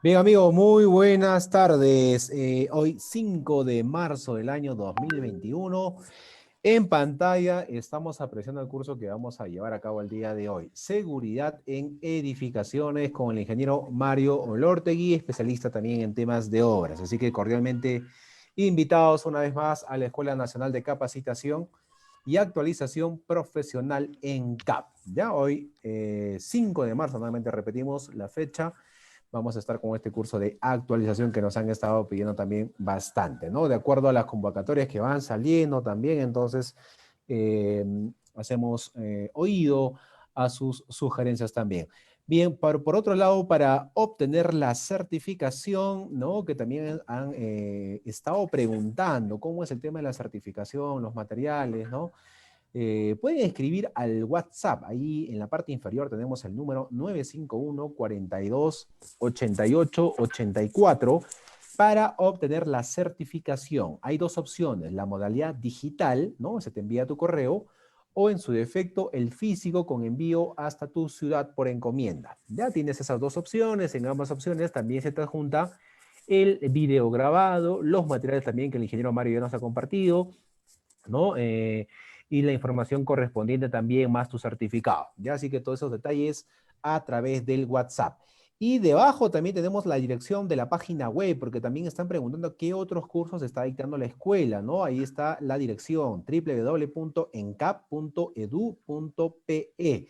Bien, amigos, muy buenas tardes. Hoy 5 de marzo del año 2021. En pantalla estamos apreciando el curso que vamos a llevar a cabo el día de hoy. Seguridad en edificaciones con el ingeniero Mario Olortegui, especialista también en temas de obras. Así que cordialmente invitados una vez más a la Escuela Nacional de Capacitación y Actualización Profesional en CAP. Ya hoy, 5 de marzo, nuevamente repetimos la fecha. Vamos a estar con este curso de actualización que nos han estado pidiendo también bastante, ¿no? De acuerdo a las convocatorias que van saliendo también, entonces eh, hacemos oído a sus sugerencias también. Bien, por otro lado, para obtener la certificación, ¿no? Que también han estado preguntando cómo es el tema de la certificación, los materiales, ¿no? Pueden escribir al WhatsApp. Ahí en la parte inferior tenemos el número 951-42-88-84 para obtener la certificación. Hay dos opciones, la modalidad digital, ¿no? Se te envía a tu correo, o en su defecto el físico con envío hasta tu ciudad por encomienda. Ya tienes esas dos opciones. En ambas opciones también se te adjunta el video grabado, los materiales también que el ingeniero Mario ya nos ha compartido, ¿no? Y la información correspondiente también, más tu certificado. Ya, así que todos esos detalles a través del WhatsApp. Y debajo también tenemos la dirección de la página web, porque también están preguntando qué otros cursos está dictando la escuela, ¿no? Ahí está la dirección, www.encap.edu.pe.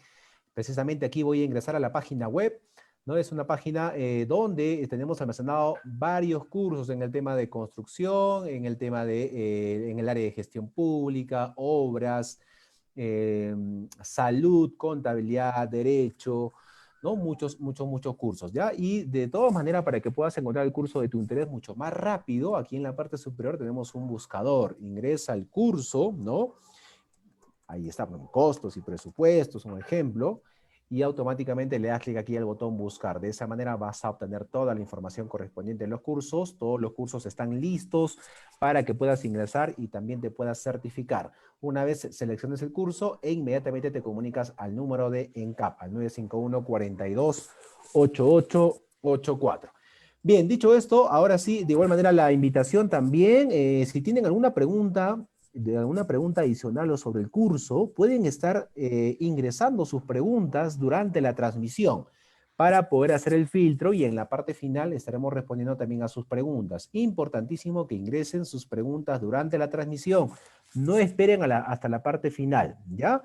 Precisamente aquí voy a ingresar a la página web, ¿no? Es una página donde tenemos almacenado varios cursos en el tema de construcción, en el tema de, en el área de gestión pública, obras, eh, salud, contabilidad, derecho, ¿no? Muchos cursos, ¿ya? Y de todas maneras, para que puedas encontrar el curso de tu interés mucho más rápido, aquí en la parte superior tenemos un buscador. Ingresa al curso, ¿no? Ahí está, bueno, costos y presupuestos, un ejemplo, y automáticamente le das clic aquí al botón buscar. De esa manera vas a obtener toda la información correspondiente en los cursos. Todos los cursos están listos para que puedas ingresar y también te puedas certificar. Una vez selecciones el curso e inmediatamente te comunicas al número de ENCAP, al 951-42-8884. Bien, dicho esto, ahora sí, de igual manera la invitación también, si tienen alguna pregunta, de alguna pregunta adicional o sobre el curso, pueden estar ingresando sus preguntas durante la transmisión para poder hacer el filtro y en la parte final estaremos respondiendo también a sus preguntas. Importantísimo que ingresen sus preguntas durante la transmisión. No esperen hasta la parte final, ¿ya?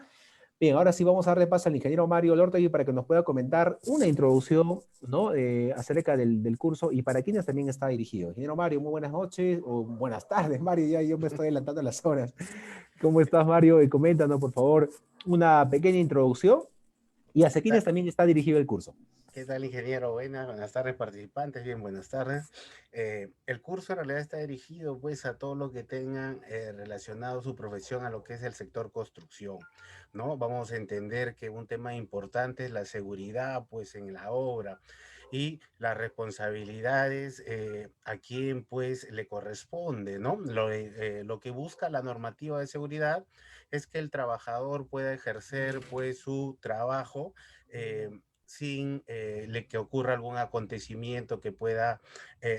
Bien, ahora sí vamos a darle paso al ingeniero Mario Lortegui para que nos pueda comentar una introducción, ¿no? Acerca del curso y para quienes también está dirigido. Ingeniero Mario, muy buenas noches o buenas tardes, Mario, ya yo me estoy adelantando las horas. ¿Cómo estás, Mario? Coméntanos, por favor, una pequeña introducción y hacia ¿Qué quienes tal? también está dirigido el curso. ¿Qué tal, ingeniero? Buenas tardes, participantes. Bien, buenas tardes. El curso en realidad está dirigido pues a todo lo que tengan relacionado su profesión a lo que es el sector construcción, ¿no? Vamos a entender que un tema importante es la seguridad pues en la obra y las responsabilidades a quien pues le corresponde, ¿no? Lo que busca la normativa de seguridad es que el trabajador pueda ejercer pues su trabajo sin que ocurra algún acontecimiento que pueda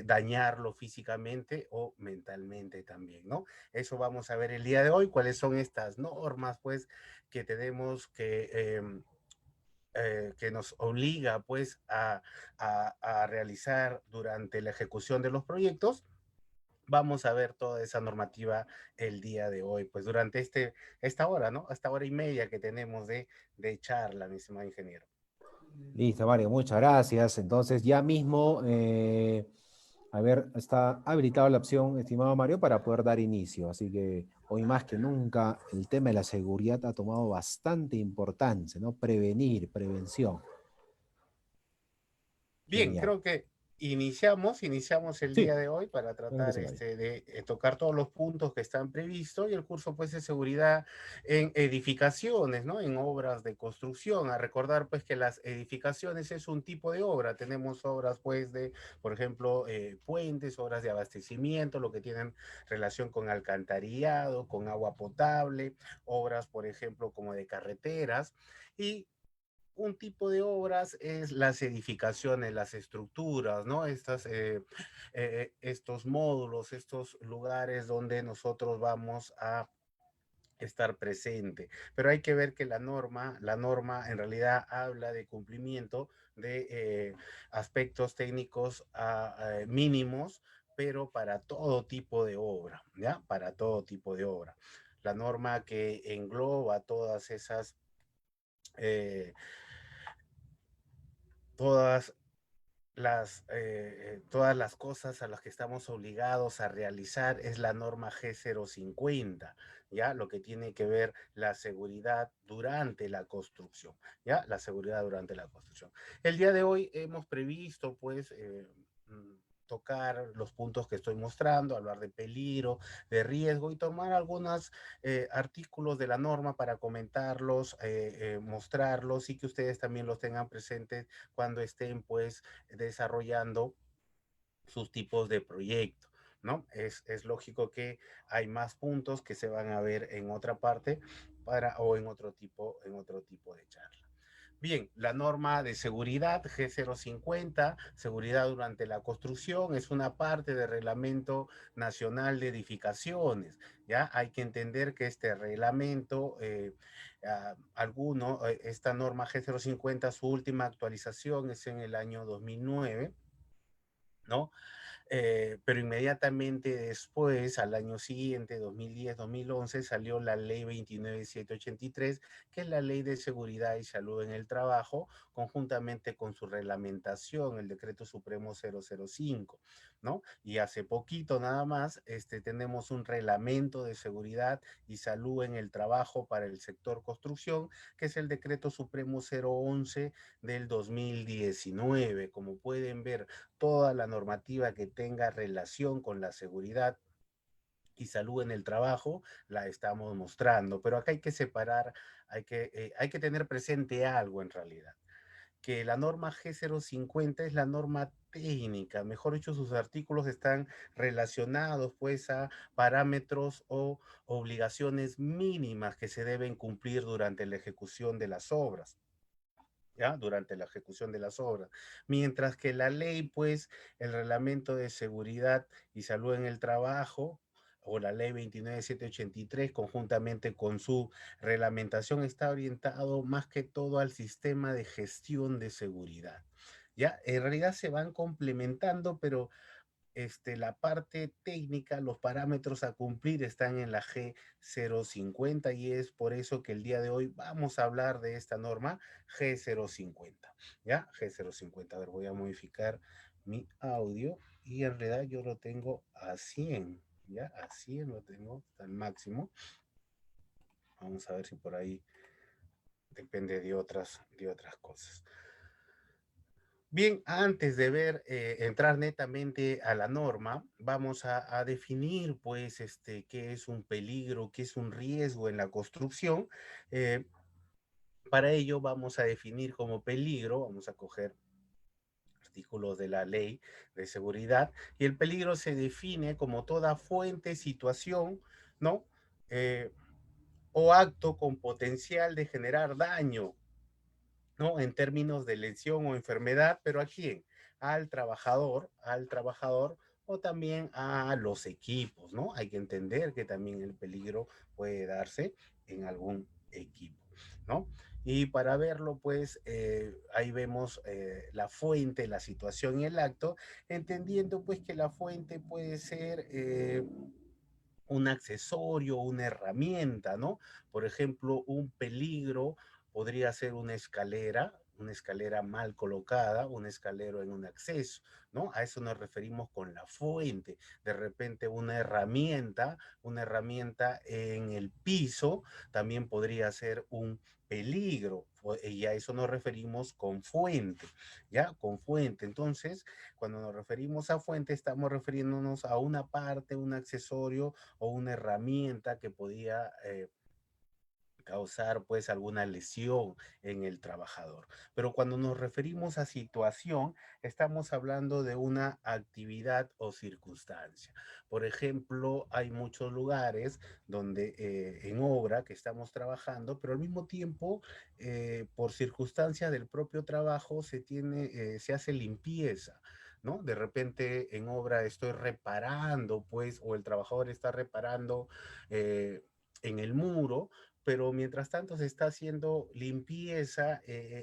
dañarlo físicamente o mentalmente también, ¿no? Eso vamos a ver el día de hoy, cuáles son estas normas, pues, que tenemos que nos obliga, pues, a realizar durante la ejecución de los proyectos. Vamos a ver toda esa normativa el día de hoy, pues durante esta hora, ¿no? Esta hora y media que tenemos de charla, mi estimado ingeniero. Listo, Mario, muchas gracias. Entonces, ya mismo, a ver, está habilitada la opción, estimado Mario, para poder dar inicio. Así que hoy más que nunca, el tema de la seguridad ha tomado bastante importancia, ¿no? Prevenir, prevención. Bien, Genial. creo que iniciamos el día Sí, de hoy para claro que tratar sí, Mario. de tocar todos los puntos que están previstos y el curso pues de seguridad en edificaciones, ¿no? En obras de construcción. A recordar pues que las edificaciones es un tipo de obra. Tenemos obras pues de, por ejemplo, puentes, obras de abastecimiento, lo que tienen relación con alcantarillado, con agua potable, obras, por ejemplo, como de carreteras y un tipo de obras es las edificaciones, las estructuras, ¿no? Estos módulos, estos lugares donde nosotros vamos a estar presente. Pero hay que ver que la norma en realidad habla de cumplimiento de aspectos técnicos mínimos, pero para todo tipo de obra, ¿ya? Para todo tipo de obra. La norma que engloba eh, todas todas las cosas a las que estamos obligados a realizar es la norma G050, ¿ya? Lo que tiene que ver la seguridad durante la construcción, ¿ya? La seguridad durante la construcción. El día de hoy hemos previsto, pues, tocar los puntos que estoy mostrando, hablar de peligro, de riesgo y tomar algunos artículos de la norma para comentarlos, mostrarlos y que ustedes también los tengan presentes cuando estén, pues, desarrollando sus tipos de proyecto, ¿no? Es lógico que hay más puntos que se van a ver en otra parte o en otro tipo de charla. Bien, la norma de seguridad G050, seguridad durante la construcción, es una parte del Reglamento Nacional de Edificaciones. Ya hay que entender que este reglamento, esta norma G050, su última actualización es en el año 2009, ¿no? Pero inmediatamente después, al año siguiente, 2010-2011, salió la ley 29783, que es la ley de seguridad y salud en el trabajo, conjuntamente con su reglamentación, el decreto supremo 005, ¿no? Y hace poquito nada más, tenemos un reglamento de seguridad y salud en el trabajo para el sector construcción, que es el decreto supremo 011 del 2019. Como pueden ver, toda la normativa que tenga relación con la seguridad y salud en el trabajo la estamos mostrando, pero acá hay que separar, hay que tener presente algo en realidad, que la norma G050 es la norma técnica, mejor dicho, sus artículos están relacionados pues a parámetros o obligaciones mínimas que se deben cumplir durante la ejecución de las obras. ¿Ya? Durante la ejecución de las obras. Mientras que la ley, pues, el Reglamento de Seguridad y Salud en el Trabajo, o la ley 29783, conjuntamente con su reglamentación, está orientado más que todo al sistema de gestión de seguridad. ¿Ya? En realidad se van complementando, pero la parte técnica, los parámetros a cumplir están en la G050 y es por eso que el día de hoy vamos a hablar de esta norma G050. ¿Ya? G050. A ver, voy a modificar mi audio y en realidad yo lo tengo a 100. ¿Ya? A 100 lo tengo al máximo. Vamos a ver si por ahí depende de otras cosas. Bien, antes de entrar netamente a la norma, vamos a definir, pues, qué es un peligro, qué es un riesgo en la construcción. Eh, para ello vamos a definir como peligro, vamos a coger artículos de la ley de seguridad, y el peligro se define como toda fuente, situación, ¿no? Eh, o acto con potencial de generar daño, ¿no? En términos de lesión o enfermedad, pero ¿a quién? Al trabajador o también a los equipos, ¿no? Hay que entender que también el peligro puede darse en algún equipo, ¿no? Y para verlo, pues ahí vemos la fuente, la situación y el acto, entendiendo pues que la fuente puede ser un accesorio, una herramienta, ¿no? Por ejemplo, un peligro podría ser una escalera mal colocada, un escalero en un acceso, ¿no? A eso nos referimos con la fuente. De repente una herramienta en el piso también podría ser un peligro, y a eso nos referimos con fuente, ¿ya? Con fuente. Entonces, cuando nos referimos a fuente, estamos refiriéndonos a una parte, un accesorio o una herramienta que podía causar pues alguna lesión en el trabajador. Pero cuando nos referimos a situación, estamos hablando de una actividad o circunstancia. Por ejemplo, hay muchos lugares donde en obra que estamos trabajando, pero al mismo tiempo, por circunstancia del propio trabajo, se hace limpieza. ¿No? De repente en obra estoy reparando, pues, o el trabajador está reparando en el muro, pero mientras tanto se está haciendo limpieza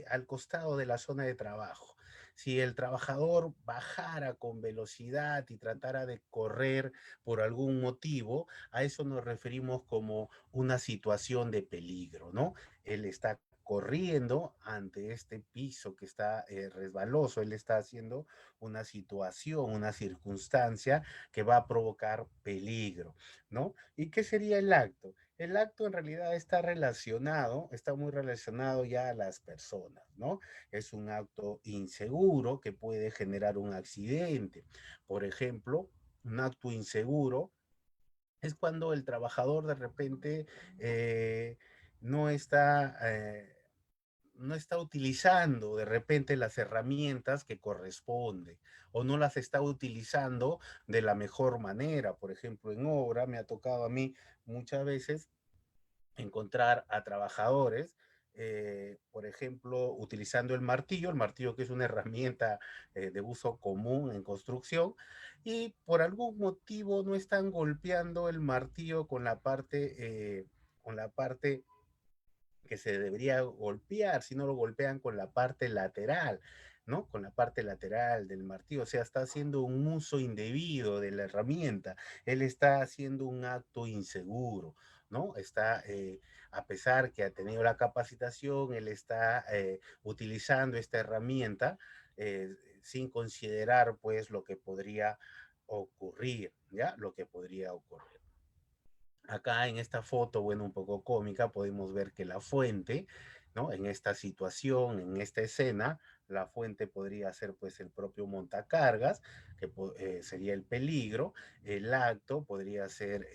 al costado de la zona de trabajo. Si el trabajador bajara con velocidad y tratara de correr por algún motivo, a eso nos referimos como una situación de peligro, ¿no? Él está corriendo ante este piso que está resbaloso, él está haciendo una situación, una circunstancia que va a provocar peligro, ¿no? ¿Y qué sería el acto? El acto en realidad está relacionado, está muy relacionado ya a las personas, ¿no? Es un acto inseguro que puede generar un accidente. Por ejemplo, un acto inseguro es cuando el trabajador de repente eh, no está... no está utilizando de repente las herramientas que corresponde o no las está utilizando de la mejor manera. Por ejemplo, en obra me ha tocado a mí muchas veces encontrar a trabajadores, por ejemplo, utilizando el martillo que es una herramienta de uso común en construcción, y por algún motivo no están golpeando el martillo con la parte que se debería golpear, si no lo golpean con la parte lateral, ¿no? Con la parte lateral del martillo, o sea, está haciendo un uso indebido de la herramienta, él está haciendo un acto inseguro, ¿no? A pesar que ha tenido la capacitación, él está utilizando esta herramienta sin considerar, pues, lo que podría ocurrir, ¿ya? Lo que podría ocurrir. Acá en esta foto, bueno, un poco cómica, podemos ver que la fuente, ¿no? En esta situación, en esta escena, la fuente podría ser pues el propio montacargas, que sería el peligro. El acto podría ser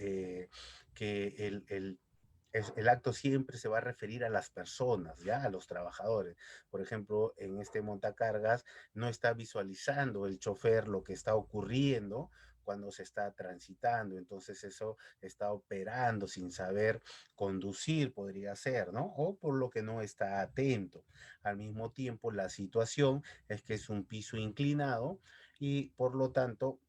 que el acto siempre se va a referir a las personas, ¿ya? A los trabajadores. Por ejemplo, en este montacargas no está visualizando el chofer lo que está ocurriendo cuando se está transitando, entonces eso está operando sin saber conducir, podría ser, ¿no? O por lo que no está atento. Al mismo tiempo, la situación es que es un piso inclinado y por lo tanto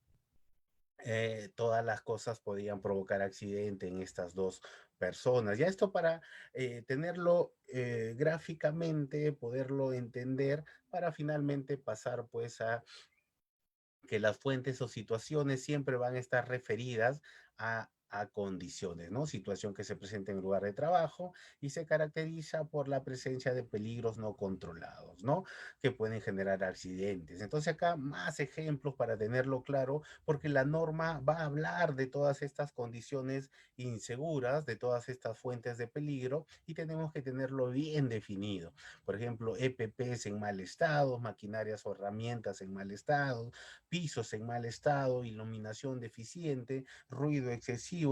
todas las cosas podían provocar accidente en estas dos personas. Ya esto para tenerlo gráficamente, poderlo entender, para finalmente pasar pues a que las fuentes o situaciones siempre van a estar referidas a condiciones, ¿no? Situación que se presenta en el lugar de trabajo y se caracteriza por la presencia de peligros no controlados, ¿no? Que pueden generar accidentes. Entonces acá más ejemplos para tenerlo claro, porque la norma va a hablar de todas estas condiciones inseguras, de todas estas fuentes de peligro y tenemos que tenerlo bien definido. Por ejemplo, EPPs en mal estado, maquinarias o herramientas en mal estado, pisos en mal estado, iluminación deficiente, ruido excesivo,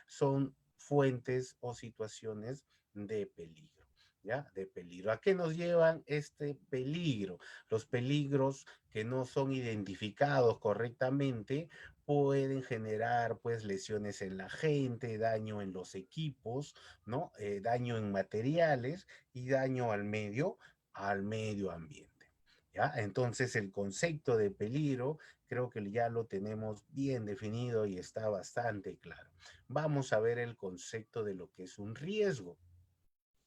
son fuentes o situaciones de peligro. ¿Ya? De peligro. ¿A qué nos llevan este peligro? Los peligros que no son identificados correctamente pueden generar pues lesiones en la gente, daño en los equipos, ¿no? Daño en materiales y daño al medio ambiente. ¿Ya? Entonces el concepto de peligro creo que ya lo tenemos bien definido y está bastante claro. Vamos a ver el concepto de lo que es un riesgo.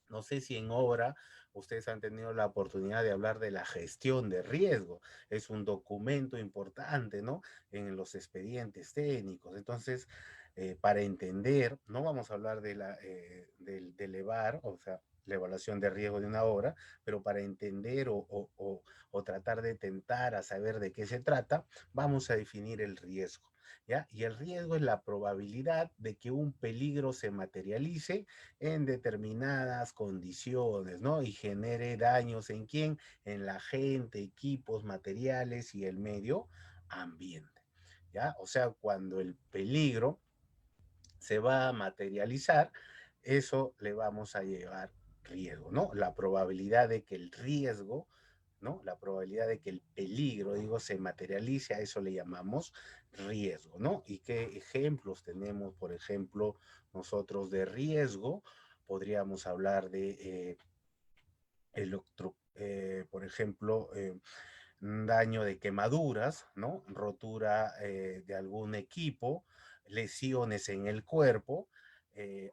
No sé si en obra ustedes han tenido la oportunidad de hablar de la gestión de riesgo. Es un documento importante, ¿no? En los expedientes técnicos. Entonces, para entender, no vamos a hablar del EVAR, o sea, la evaluación de riesgo de una obra, pero para entender o tratar de tentar a saber de qué se trata, vamos a definir el riesgo. ¿Ya? Y el riesgo es la probabilidad de que un peligro se materialice en determinadas condiciones, ¿no? Y genere daños en quién, en la gente, equipos, materiales y el medio ambiente, ¿ya? O sea, cuando el peligro se va a materializar, eso le vamos a llevar riesgo, ¿no? La probabilidad de que el riesgo, ¿no? La probabilidad de que el peligro, digo, se materialice, a eso le llamamos riesgo, ¿no? ¿Y qué ejemplos tenemos, por ejemplo, nosotros de riesgo? Podríamos hablar de por ejemplo, daño de quemaduras, ¿no? Rotura de algún equipo, lesiones en el cuerpo,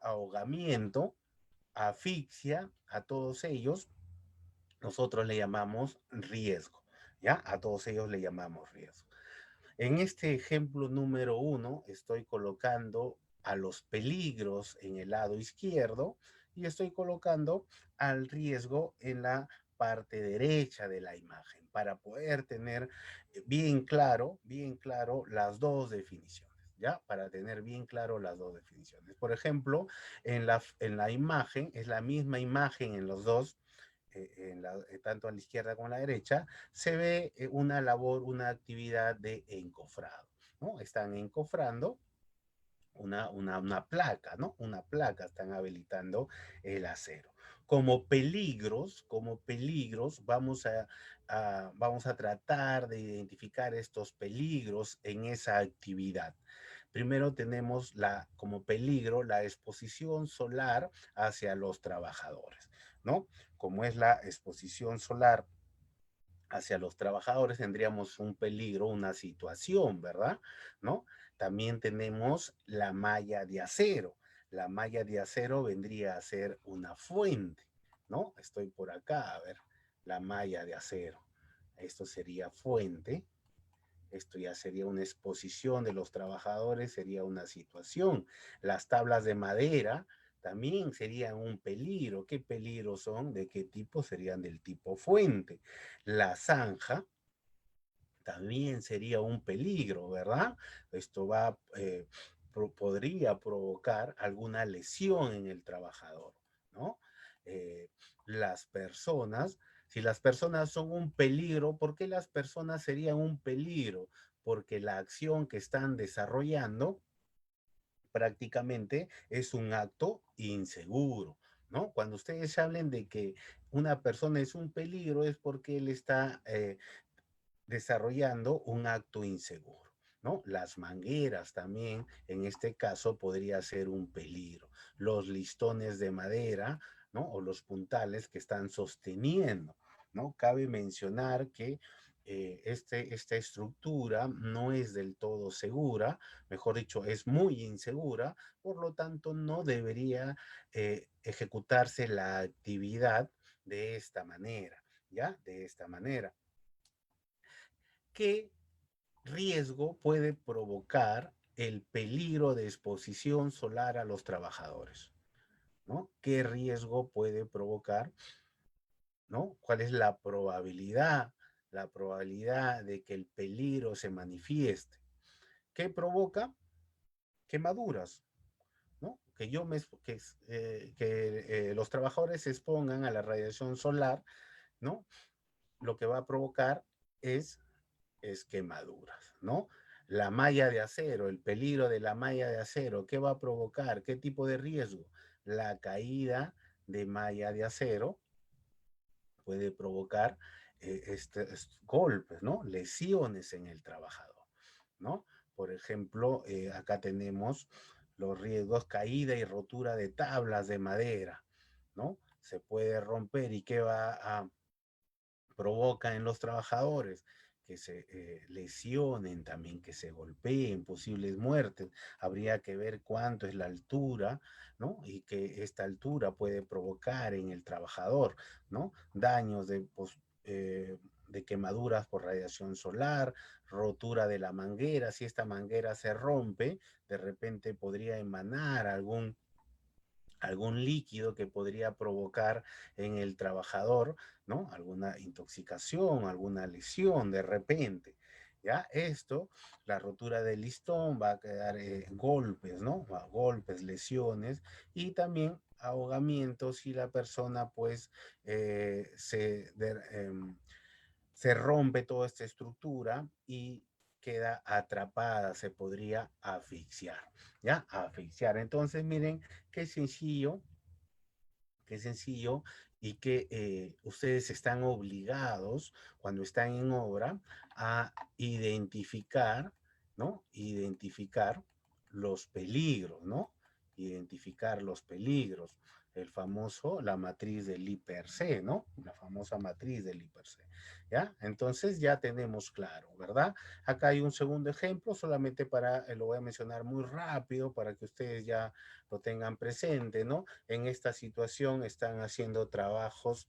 ahogamiento, asfixia, a todos ellos nosotros le llamamos riesgo, ¿ya? A todos ellos le llamamos riesgo. En este ejemplo número 1 estoy colocando a los peligros en el lado izquierdo y estoy colocando al riesgo en la parte derecha de la imagen para poder tener bien claro las dos definiciones. ¿Ya? Para tener bien claro las dos definiciones. Por ejemplo, en la imagen, es la misma imagen en los dos, tanto a la izquierda como a la derecha, se ve una labor, una actividad de encofrado, ¿no? Están encofrando una placa, ¿no? Una placa, están habilitando el acero. Como peligros, vamos a tratar de identificar estos peligros en esa actividad. Primero tenemos como peligro la exposición solar hacia los trabajadores, ¿no? Como es la exposición solar hacia los trabajadores, tendríamos un peligro, una situación, ¿verdad? ¿No? También tenemos la malla de acero. La malla de acero vendría a ser una fuente, ¿no? Estoy por acá, a ver, la malla de acero. Esto sería fuente. Esto ya sería una exposición de los trabajadores, sería una situación. Las tablas de madera también serían un peligro. ¿Qué peligros son? ¿De qué tipo? Serían del tipo fuente. La zanja también sería un peligro, ¿verdad? Esto podría provocar alguna lesión en el trabajador, ¿no? Eh, las personas, si las personas son un peligro, ¿por qué las personas serían un peligro? Porque la acción que están desarrollando prácticamente es un acto inseguro, ¿no? Cuando ustedes hablen de que una persona es un peligro es porque él está desarrollando un acto inseguro, ¿no? Las mangueras también, en este caso, podría ser un peligro. Los listones de madera, ¿no? O los puntales que están sosteniendo, ¿no? Cabe mencionar que esta estructura no es del todo segura, mejor dicho, es muy insegura, por lo tanto no debería ejecutarse la actividad de esta manera, ¿ya? De esta manera. ¿Qué riesgo puede provocar el peligro de exposición solar a los trabajadores? ¿No? ¿Qué riesgo puede provocar? ¿No? ¿Cuál es la probabilidad? La probabilidad de que el peligro se manifieste. ¿Qué provoca? Quemaduras, ¿no? Que los trabajadores se expongan a la radiación solar, ¿no? Lo que va a provocar es quemaduras, ¿no? La malla de acero, el peligro de la malla de acero, ¿qué va a provocar? ¿Qué tipo de riesgo? La caída de malla de acero puede provocar estos golpes, ¿no? Lesiones en el trabajador, ¿no? Por ejemplo, acá tenemos los riesgos caída y rotura de tablas de madera, ¿no? Se puede romper y qué va a provoca en los trabajadores que se lesionen también, que se golpeen, posibles muertes. Habría que ver cuánto es la altura, ¿no? Y que esta altura puede provocar en el trabajador, ¿no? Daños de quemaduras por radiación solar, rotura de la manguera. Si esta manguera se rompe, de repente podría emanar algún líquido que podría provocar en el trabajador, ¿no? Alguna intoxicación, alguna lesión de repente. ¿Ya? La rotura del listón va a quedar golpes, ¿no? Golpes, lesiones y también ahogamiento si la persona pues se rompe toda esta estructura y queda atrapada, se podría asfixiar, ¿ya? Asfixiar. Entonces, miren qué sencillo y que ustedes están obligados cuando están en obra a identificar, ¿no? Identificar los peligros, ¿no? Identificar los peligros. La matriz del I per C, ¿no? La famosa matriz del I per C, ¿ya? Entonces ya tenemos claro, ¿verdad? Acá hay un segundo ejemplo, solamente lo voy a mencionar muy rápido para que ustedes ya lo tengan presente, ¿no? En esta situación están haciendo trabajos,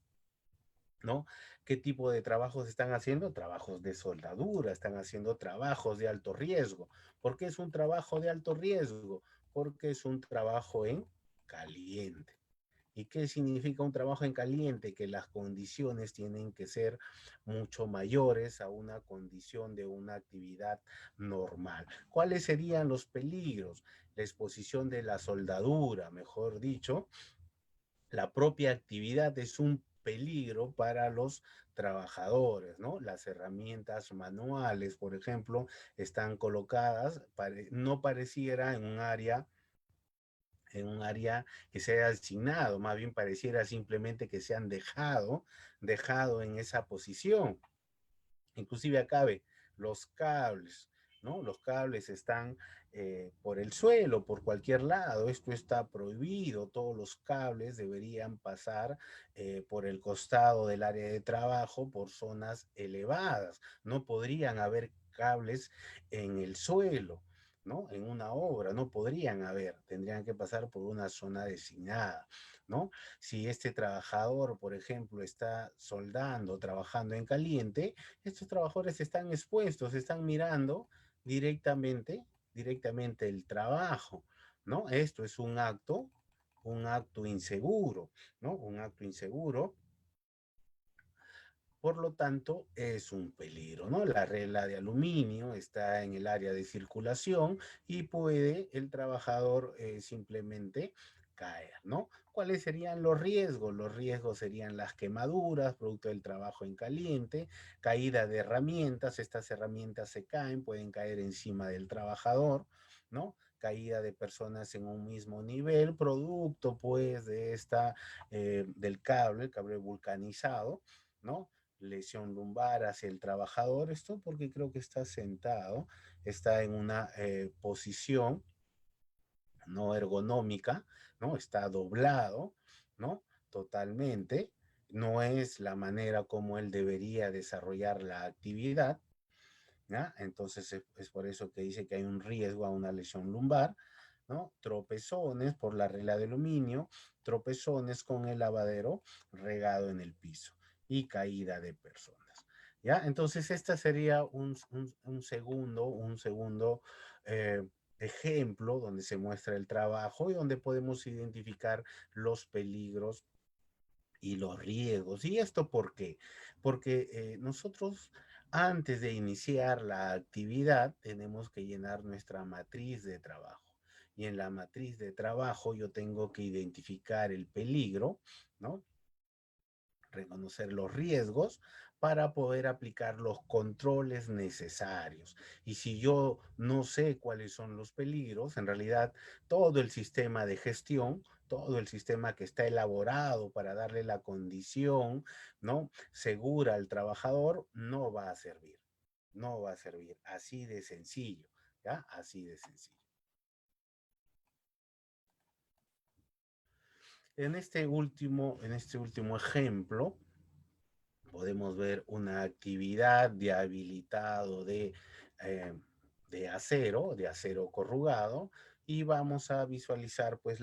¿no? ¿Qué tipo de trabajos están haciendo? Trabajos de soldadura, están haciendo trabajos de alto riesgo. ¿Por qué es un trabajo de alto riesgo? Porque es un trabajo en caliente. ¿Y qué significa un trabajo en caliente? Que las condiciones tienen que ser mucho mayores a una condición de una actividad normal. ¿Cuáles serían los peligros? La exposición de la soldadura, mejor dicho, la propia actividad es un peligro para los trabajadores, ¿no? Las herramientas manuales, por ejemplo, están colocadas, no pareciera en un área que se haya asignado, más bien pareciera simplemente que se han dejado en esa posición. Inclusive acá ve los cables, ¿no? Los cables están por el suelo, por cualquier lado. Esto está prohibido. Todos los cables deberían pasar por el costado del área de trabajo, por zonas elevadas. No podrían haber cables en el suelo, ¿no? En una obra, no podrían haber. Tendrían que pasar por una zona designada, ¿no? Si este trabajador, por ejemplo, está soldando, trabajando en caliente, estos trabajadores están expuestos, están mirando directamente, directamente el trabajo, ¿no? Esto es un acto inseguro, ¿no? Un acto inseguro. Por lo tanto, es un peligro, ¿no? La regla de aluminio está en el área de circulación y puede el trabajador simplemente caer, ¿no? ¿Cuáles serían los riesgos? Los riesgos serían las quemaduras, producto del trabajo en caliente, caída de herramientas, estas herramientas se caen, pueden caer encima del trabajador, ¿no? Caída de personas en un mismo nivel, producto pues de del cable, el cable vulcanizado, ¿no? Lesión lumbar hacia el trabajador, esto porque creo que está sentado, está en una posición no ergonómica, ¿no? Está doblado, ¿no? Totalmente, no es la manera como él debería desarrollar la actividad, ¿ya? Entonces es por eso que dice que hay un riesgo a una lesión lumbar, ¿no? Tropezones por la regla de aluminio, tropezones con el lavadero regado en el piso y caída de personas, ¿ya? Entonces este sería un segundo eh, ejemplo donde se muestra el trabajo y donde podemos identificar los peligros y los riesgos. ¿Y esto por qué? Porque nosotros antes de iniciar la actividad tenemos que llenar nuestra matriz de trabajo. Y en la matriz de trabajo yo tengo que identificar el peligro, ¿no? Reconocer los riesgos para poder aplicar los controles necesarios. Y si yo no sé cuáles son los peligros, en realidad todo el sistema de gestión, todo el sistema que está elaborado para darle la condición, ¿no? Segura al trabajador, no va a servir. No va a servir. Así de sencillo, ¿ya? Así de sencillo. En este último ejemplo, podemos ver una actividad de habilitado de acero corrugado, y vamos a visualizar pues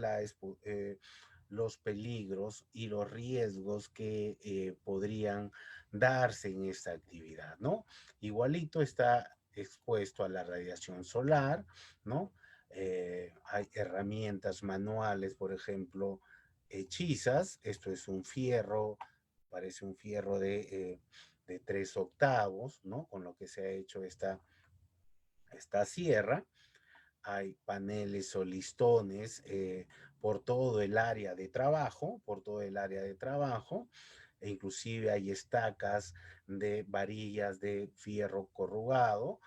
los peligros y los riesgos que podrían darse en esta actividad, ¿no? Igualito está expuesto a la radiación solar, ¿no? Hay herramientas manuales, por ejemplo, hechizas. Esto es un fierro, parece un fierro de 3/8, ¿no? Con lo que se ha hecho esta sierra. Hay paneles o listones por todo el área de trabajo, por todo el área de trabajo, e inclusive hay estacas de varillas de fierro corrugado,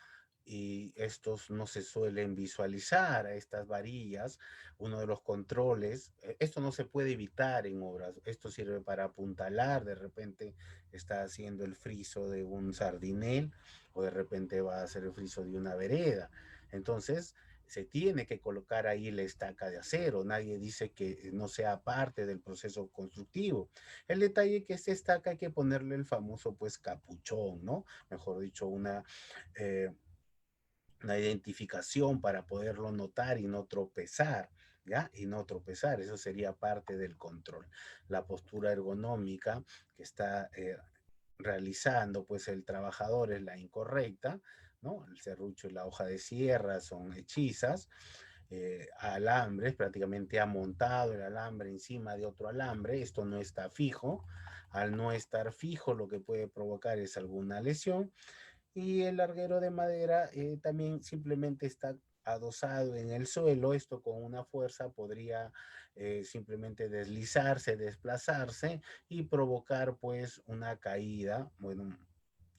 y estos no se suelen visualizar a estas varillas. Uno de los controles, esto no se puede evitar en obras, esto sirve para apuntalar, de repente está haciendo el friso de un sardinel o de repente va a hacer el friso de una vereda. Entonces, se tiene que colocar ahí la estaca de acero. Nadie dice que no sea parte del proceso constructivo. El detalle es que esta estaca hay que ponerle el famoso pues capuchón, ¿no? Mejor dicho, eh, una identificación para poderlo notar y no tropezar. ¿Ya? Y no tropezar, eso sería parte del control. La postura ergonómica que está realizando pues el trabajador es la incorrecta, ¿no? El serrucho y la hoja de sierra son hechizas, alambres, prácticamente ha montado el alambre encima de otro alambre, esto no está fijo, al no estar fijo lo que puede provocar es alguna lesión, y el larguero de madera también simplemente está adosado en el suelo, esto con una fuerza podría simplemente deslizarse, desplazarse y provocar pues una caída, bueno,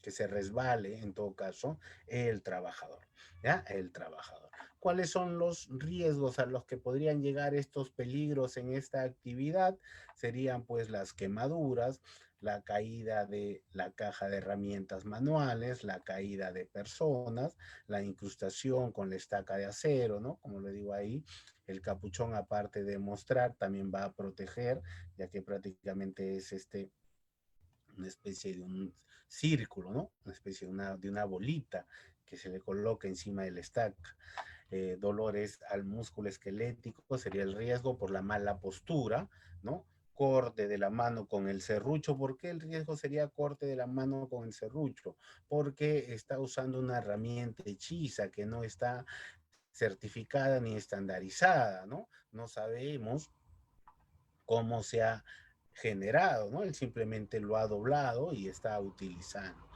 que se resbale en todo caso el trabajador, ¿ya? El trabajador. ¿Cuáles son los riesgos a los que podrían llegar estos peligros en esta actividad? Serían pues las quemaduras, la caída de la caja de herramientas manuales, la caída de personas, la incrustación con la estaca de acero, ¿no? Como le digo ahí, el capuchón, aparte de mostrar, también va a proteger, ya que prácticamente es una especie de un círculo, ¿no? Una especie de una bolita que se le coloca encima del estaca. Dolores al músculo esquelético sería el riesgo por la mala postura, ¿no? Corte de la mano con el serrucho. ¿Por qué el riesgo sería corte de la mano con el serrucho? Porque está usando una herramienta hechiza que no está certificada ni estandarizada, ¿no? No sabemos cómo se ha generado, ¿no? Él simplemente lo ha doblado y está utilizando,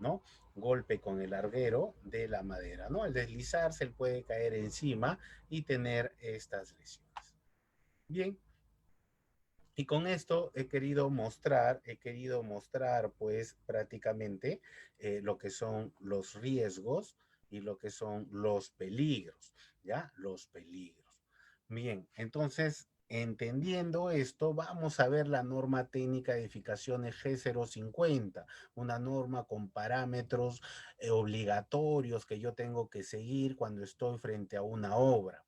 ¿no? Golpe con el larguero de la madera, ¿no? Al deslizarse, él puede caer encima y tener estas lesiones. Bien, y con esto he querido mostrar pues prácticamente lo que son los riesgos y lo que son los peligros, ¿ya? Los peligros. Bien, entonces, entendiendo esto, vamos a ver la norma técnica de edificaciones G050, una norma con parámetros obligatorios que yo tengo que seguir cuando estoy frente a una obra.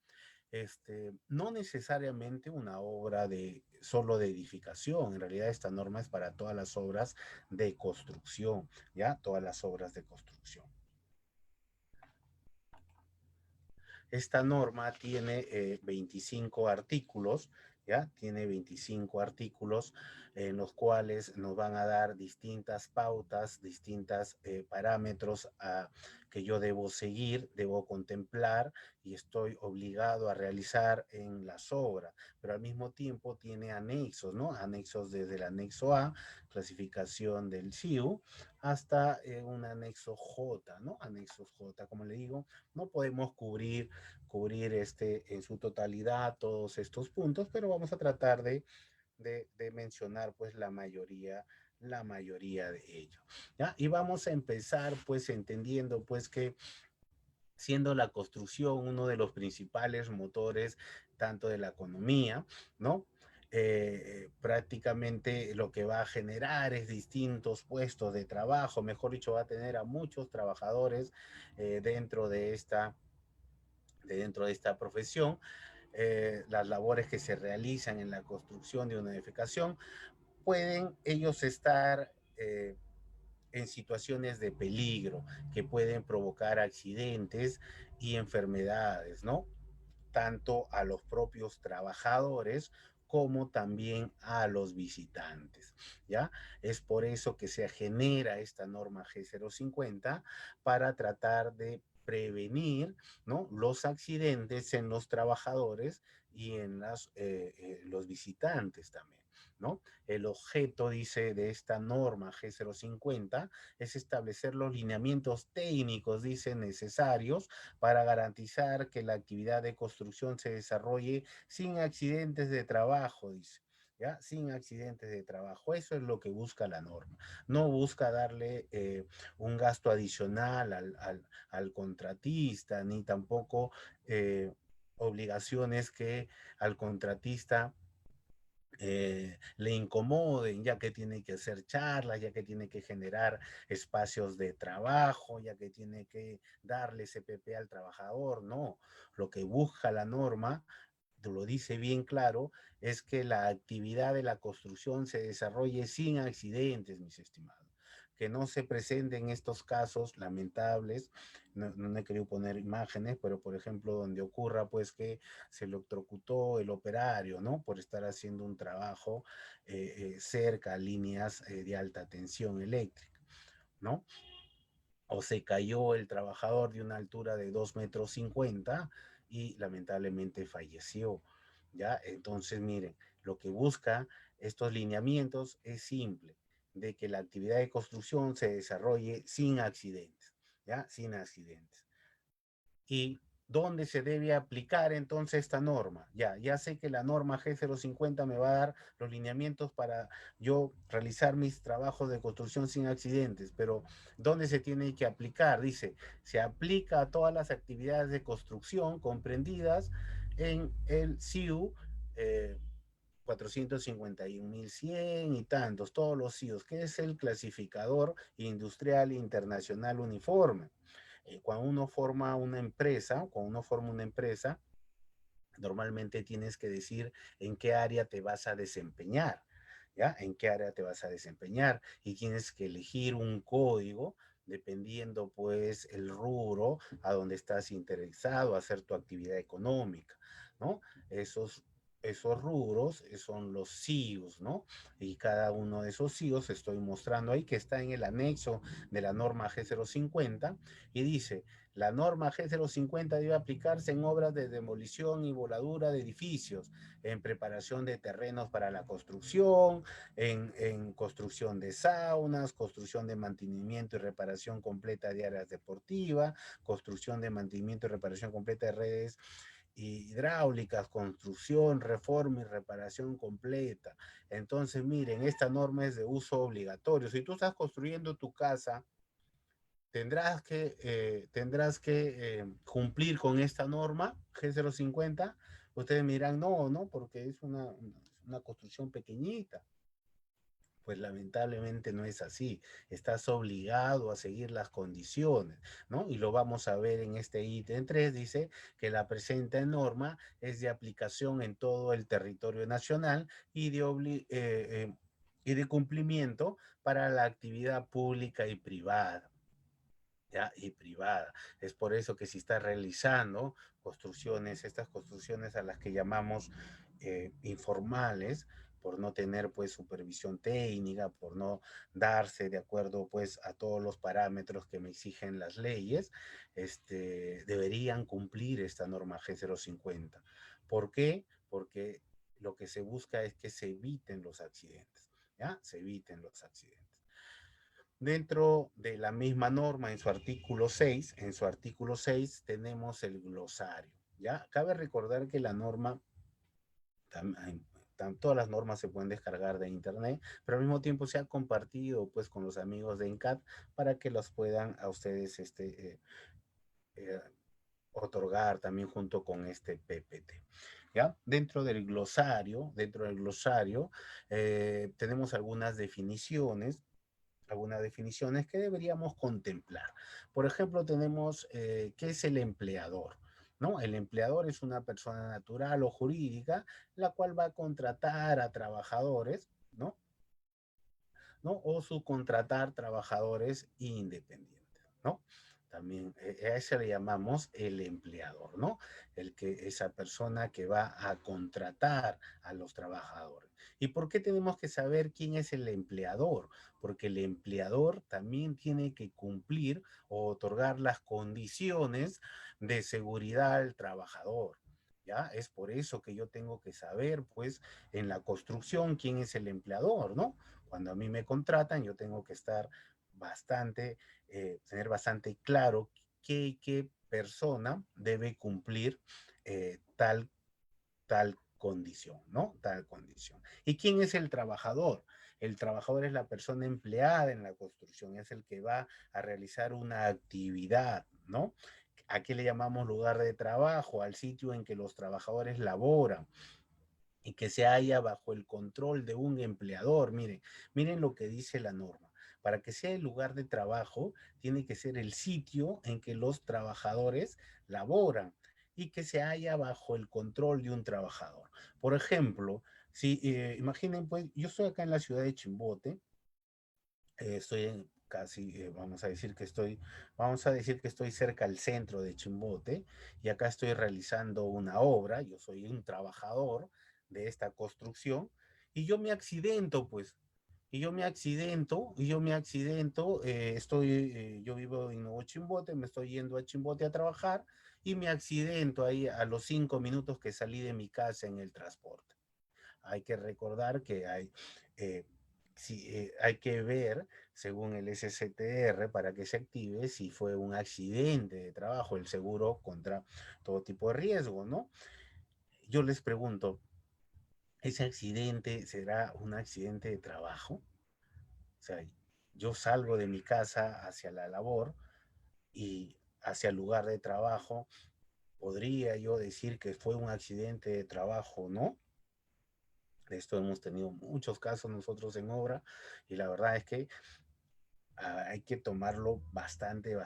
No necesariamente una obra de solo de edificación, en realidad esta norma es para todas las obras de construcción, ¿ya? Todas las obras de construcción. Esta norma tiene 25 artículos, ¿ya? Tiene 25 artículos en los cuales nos van a dar distintas pautas, distintos parámetros que yo debo seguir, debo contemplar y estoy obligado a realizar en las obras. Pero al mismo tiempo tiene anexos, ¿no? Anexos desde el anexo A, clasificación del CIU, hasta un anexo J, ¿no? Anexos J, como le digo, no podemos cubrir en su totalidad todos estos puntos, pero vamos a tratar de mencionar pues la mayoría de ellos. ¿Ya? Y vamos a empezar pues entendiendo pues que siendo la construcción uno de los principales motores tanto de la economía, ¿no? Prácticamente lo que va a generar es distintos puestos de trabajo, mejor dicho, va a tener a muchos trabajadores dentro dentro de esta profesión, las labores que se realizan en la construcción de una edificación, pueden ellos estar en situaciones de peligro que pueden provocar accidentes y enfermedades, ¿no? Tanto a los propios trabajadores como también a los visitantes, ¿ya? Es por eso que se genera esta norma G050 para tratar de prevenir, ¿no? Los accidentes en los trabajadores y en los visitantes también, ¿no? El objeto, dice, de esta norma G050 es establecer los lineamientos técnicos, dice, necesarios para garantizar que la actividad de construcción se desarrolle sin accidentes de trabajo, dice. ¿ya? Sin accidentes de trabajo. Eso es lo que busca la norma. No busca darle un gasto adicional al contratista, ni tampoco obligaciones que al contratista le incomoden, ya que tiene que hacer charlas, ya que tiene que generar espacios de trabajo, ya que tiene que darle CPP al trabajador. No, lo que busca la norma, lo dice bien claro, es que la actividad de la construcción se desarrolle sin accidentes, mis estimados. Que no se presenten estos casos lamentables. No he querido poner imágenes, pero por ejemplo, donde ocurra pues que se electrocutó el operario, ¿no? Por estar haciendo un trabajo cerca a líneas de alta tensión eléctrica, ¿no? O se cayó el trabajador de una altura de 2,50 m y lamentablemente falleció, ¿ya? Entonces, miren, lo que busca estos lineamientos es simple, de que la actividad de construcción se desarrolle sin accidentes, ¿ya? Sin accidentes. ¿Y dónde se debe aplicar entonces esta norma? Ya sé que la norma G050 me va a dar los lineamientos para yo realizar mis trabajos de construcción sin accidentes, pero ¿dónde se tiene que aplicar? Dice, se aplica a todas las actividades de construcción comprendidas en el CIU 451.100 y tantos, todos los CIUs, que es el clasificador industrial internacional uniforme. Cuando uno forma una empresa, normalmente tienes que decir en qué área te vas a desempeñar, ¿ya? En qué área te vas a desempeñar y tienes que elegir un código dependiendo pues el rubro a donde estás interesado, a hacer tu actividad económica, ¿no? Esos esos rubros son los CIUs, ¿no? Y cada uno de esos CIUs estoy mostrando ahí que está en el anexo de la norma G050 y dice, la norma G050 debe aplicarse en obras de demolición y voladura de edificios, en preparación de terrenos para la construcción, en construcción de saunas, construcción de mantenimiento y reparación completa de áreas deportivas, construcción de mantenimiento y reparación completa de redes hidráulicas, construcción, reforma y reparación completa. Entonces, miren, esta norma es de uso obligatorio. Si tú estás construyendo tu casa, tendrás que cumplir con esta norma G050. Ustedes me dirán, no, no, porque es una construcción pequeñita. Pues lamentablemente no es así. Estás obligado a seguir las condiciones, ¿no? Y lo vamos a ver en este ítem 3. Dice que la presente norma es de aplicación en todo el territorio nacional y de cumplimiento para la actividad pública y privada. ¿Ya? Y privada. Es por eso que si está realizando construcciones, estas construcciones a las que llamamos informales, por no tener pues supervisión técnica, por no darse de acuerdo pues a todos los parámetros que me exigen las leyes, deberían cumplir esta norma G050. ¿Por qué? Porque lo que se busca es que se eviten los accidentes, ¿ya? Se eviten los accidentes. Dentro de la misma norma, en su artículo 6 tenemos el glosario, ¿ya? Cabe recordar que la norma, todas las normas se pueden descargar de internet, pero al mismo tiempo se ha compartido pues con los amigos de INCAT para que los puedan a ustedes eh, otorgar también junto con este PPT. ¿Ya? Dentro del glosario tenemos algunas definiciones que deberíamos contemplar. Por ejemplo, tenemos qué es el empleador. ¿No? El empleador es una persona natural o jurídica la cual va a contratar a trabajadores, ¿no? ¿No? O subcontratar trabajadores independientes, ¿no? También a ese le llamamos el empleador, ¿no? Esa persona que va a contratar a los trabajadores. ¿Y por qué tenemos que saber quién es el empleador? Porque el empleador también tiene que cumplir o otorgar las condiciones de seguridad al trabajador. ¿Ya? Es por eso que yo tengo que saber, pues, en la construcción quién es el empleador, ¿no? Cuando a mí me contratan, yo tengo que estar tener bastante claro qué persona debe cumplir tal, tal condición, ¿no? Tal condición. ¿Y quién es el trabajador? El trabajador es la persona empleada en la construcción, es el que va a realizar una actividad, ¿no? ¿A qué le llamamos lugar de trabajo? Al sitio en que los trabajadores laboran y que se halla bajo el control de un empleador. Miren lo que dice la norma. Para que sea el lugar de trabajo, tiene que ser el sitio en que los trabajadores laboran y que se halla bajo el control de un trabajador. Por ejemplo, si imaginen, pues, yo estoy acá en la ciudad de Chimbote, estoy en casi, vamos a decir que estoy cerca al centro de Chimbote y acá estoy realizando una obra, yo soy un trabajador de esta construcción y yo me accidento, pues, yo vivo en Nuevo Chimbote, me estoy yendo a Chimbote a trabajar y me accidento ahí a los 5 minutos que salí de mi casa en el transporte. Hay que recordar que eh, hay que ver, según el SCTR, para que se active si fue un accidente de trabajo, el seguro contra todo tipo de riesgo, ¿no? Yo les pregunto, ¿ese accidente será un accidente de trabajo? O sea, yo salgo de mi casa hacia la labor y hacia el lugar de trabajo, ¿podría yo decir que fue un accidente de trabajo, no? De esto hemos tenido muchos casos nosotros en obra y la verdad es que hay que tomarlo bastante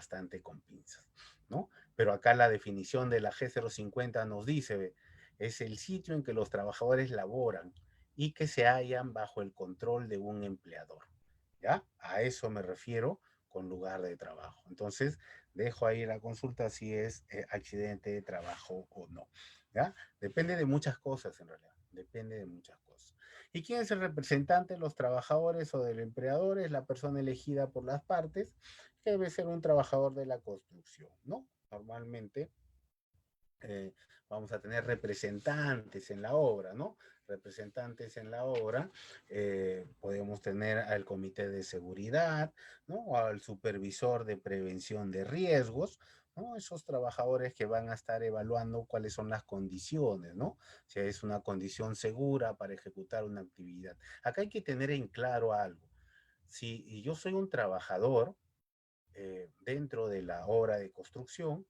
con pinzas, ¿no? Pero acá la definición de la G050 nos dice, es el sitio en que los trabajadores laboran y que se hallan bajo el control de un empleador, ¿ya? A eso me refiero con lugar de trabajo. Entonces, dejo ahí la consulta si es accidente de trabajo o no, ¿ya? Depende de muchas cosas en realidad, depende de muchas cosas. ¿Y quién es el representante de los trabajadores o del empleador? Es la persona elegida por las partes, que debe ser un trabajador de la construcción, ¿no? Normalmente eh, vamos a tener representantes en la obra, ¿no? Representantes en la obra, podemos tener al comité de seguridad, ¿no? O al supervisor de prevención de riesgos, ¿no? Esos trabajadores que van a estar evaluando cuáles son las condiciones, ¿no? Si es una condición segura para ejecutar una actividad. Acá hay que tener en claro algo. Si yo soy un trabajador dentro de la obra de construcción,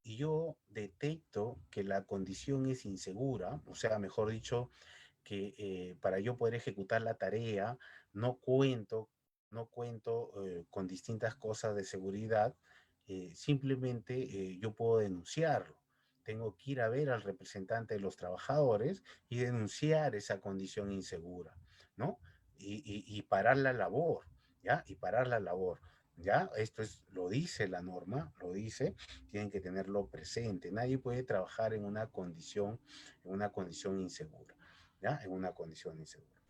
y yo detecto que la condición es insegura, o sea, mejor dicho, que para yo poder ejecutar la tarea no cuento, no cuento con distintas cosas de seguridad, simplemente yo puedo denunciarlo. Tengo que ir a ver al representante de los trabajadores y denunciar esa condición insegura, ¿no? Y parar la labor, ¿ya? Y parar la labor. ¿Ya? Esto es, lo dice la norma, lo dice, tienen que tenerlo presente. Nadie puede trabajar en una condición insegura, ¿ya? En una condición insegura.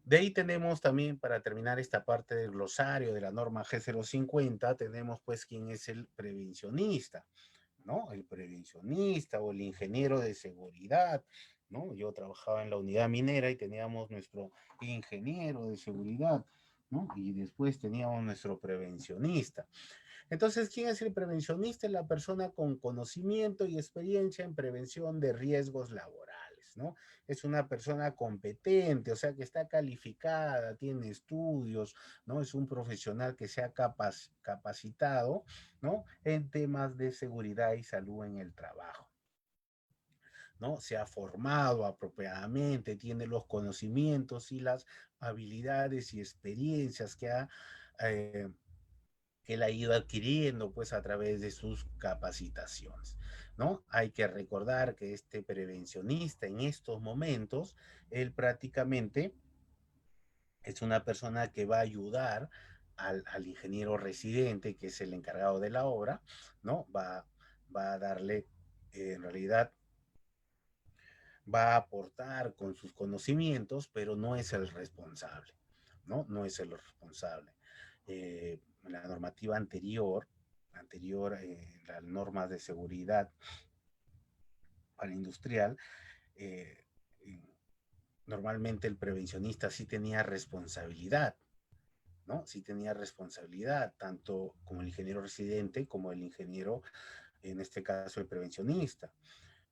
De ahí tenemos también, para terminar esta parte del glosario de la norma G050, tenemos pues quién es el prevencionista, ¿no? El prevencionista o el ingeniero de seguridad, ¿no? Yo trabajaba en la unidad minera y teníamos nuestro ingeniero de seguridad, ¿no? Y después teníamos nuestro prevencionista. Entonces, ¿quién es el prevencionista? Es la persona con conocimiento y experiencia en prevención de riesgos laborales, ¿no? Es una persona competente, o sea, que está calificada, tiene estudios, ¿no? Es un profesional que se ha capacitado, ¿no? En temas de seguridad y salud en el trabajo. ¿No? Se ha formado apropiadamente, tiene los conocimientos y las habilidades y experiencias eh, que él ha ido adquiriendo pues a través de sus capacitaciones, ¿no? Hay que recordar que este prevencionista en estos momentos, él prácticamente es una persona que va a ayudar al ingeniero residente, que es el encargado de la obra, ¿no? Va a darle, en realidad, va a aportar con sus conocimientos, pero no es el responsable, ¿no? No es el responsable. La normativa anterior las normas de seguridad para industrial, eh, normalmente el prevencionista sí tenía responsabilidad, ¿no? Sí tenía responsabilidad, tanto como el ingeniero residente como el ingeniero, en este caso el prevencionista.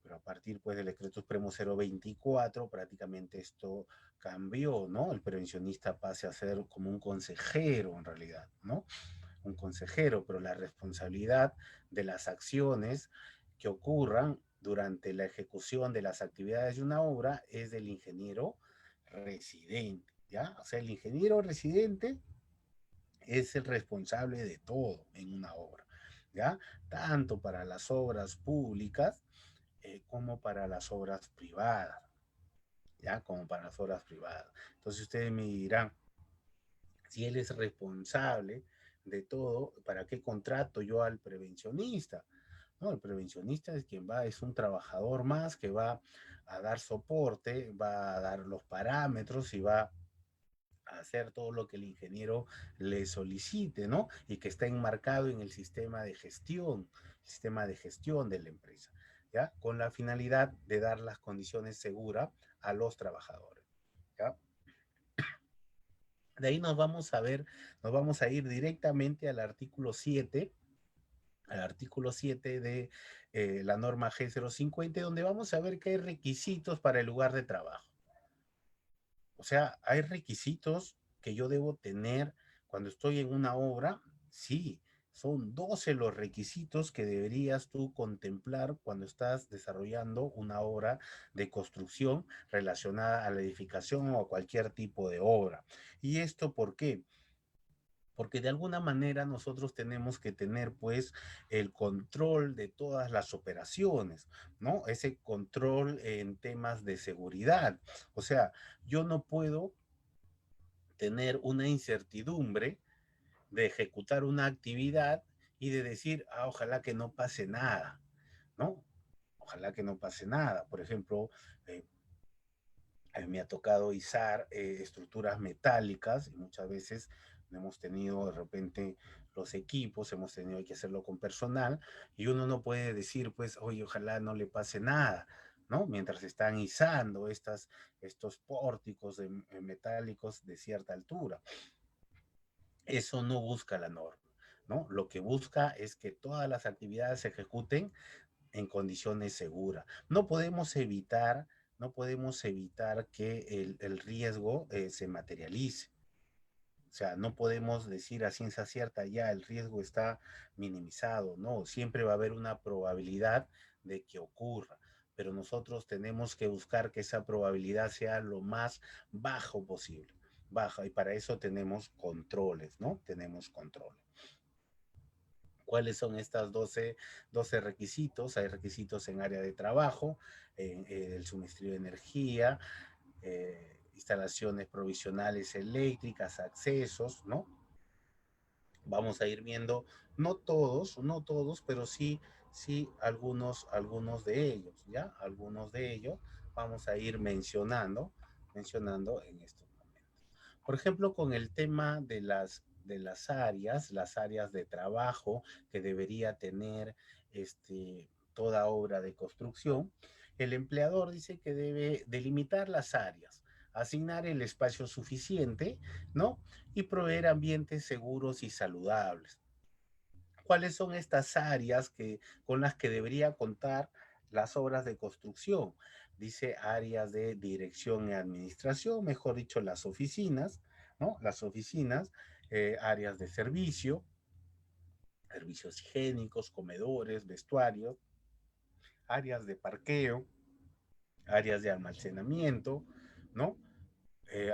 Pero a partir pues del decreto supremo 024, prácticamente esto cambió, ¿no? El prevencionista pase a ser como un consejero en realidad, ¿no? Un consejero, pero la responsabilidad de las acciones que ocurran durante la ejecución de las actividades de una obra es del ingeniero residente, ¿ya? O sea, el ingeniero residente es el responsable de todo en una obra, ¿ya? Tanto para las obras públicas como para las obras privadas, ¿ya? Como para las obras privadas. Entonces ustedes me dirán, si él es responsable de todo, ¿para qué contrato yo al prevencionista? No, el prevencionista es quien va, es un trabajador más que va a dar soporte, va a dar los parámetros y va a hacer todo lo que el ingeniero le solicite, ¿no? Y que está enmarcado en el sistema de gestión de la empresa, ¿ya? Con la finalidad de dar las condiciones seguras a los trabajadores, ¿ya? De ahí nos vamos a ir directamente al artículo 7 de la norma G050, donde vamos a ver que hay requisitos para el lugar de trabajo. O sea, hay requisitos que yo debo tener cuando estoy en una obra. Sí, son 12 los requisitos que deberías tú contemplar cuando estás desarrollando una obra de construcción relacionada a la edificación o a cualquier tipo de obra. ¿Y esto por qué? Porque de alguna manera nosotros tenemos que tener pues el control de todas las operaciones, ¿no? Ese control en temas de seguridad. O sea, yo no puedo tener una incertidumbre de ejecutar una actividad y de decir, ah, ojalá que no pase nada, ¿no? Ojalá que no pase nada. Por ejemplo, eh, a mí me ha tocado izar estructuras metálicas y muchas veces no hemos tenido de repente los equipos, hemos tenido que hacerlo con personal y uno no puede decir, pues, oye, ojalá no le pase nada, ¿no? Mientras están izando estos pórticos metálicos de cierta altura. Eso no busca la norma, ¿no? Lo que busca es que todas las actividades se ejecuten en condiciones seguras. No podemos evitar que el riesgo se materialice. O sea, no podemos decir a ciencia cierta ya el riesgo está minimizado, no, siempre va a haber una probabilidad de que ocurra, pero nosotros tenemos que buscar que esa probabilidad sea lo más bajo posible, baja, y para eso tenemos controles, ¿no? Tenemos controles. ¿Cuáles son estas 12 requisitos? Hay requisitos en área de trabajo, el suministro de energía, instalaciones provisionales eléctricas, accesos, ¿no? Vamos a ir viendo, no todos, pero sí algunos de ellos, ¿ya? Algunos de ellos vamos a ir mencionando en estos momentos. Por ejemplo, con el tema de las áreas de trabajo que debería tener toda obra de construcción, el empleador dice que debe delimitar las áreas, asignar el espacio suficiente, ¿no? Y proveer ambientes seguros y saludables. ¿Cuáles son estas áreas con las que debería contar las obras de construcción? Dice áreas de dirección y administración, mejor dicho, las oficinas, ¿no? Las oficinas, áreas de servicio, servicios higiénicos, comedores, vestuarios, áreas de parqueo, áreas de almacenamiento, ¿no?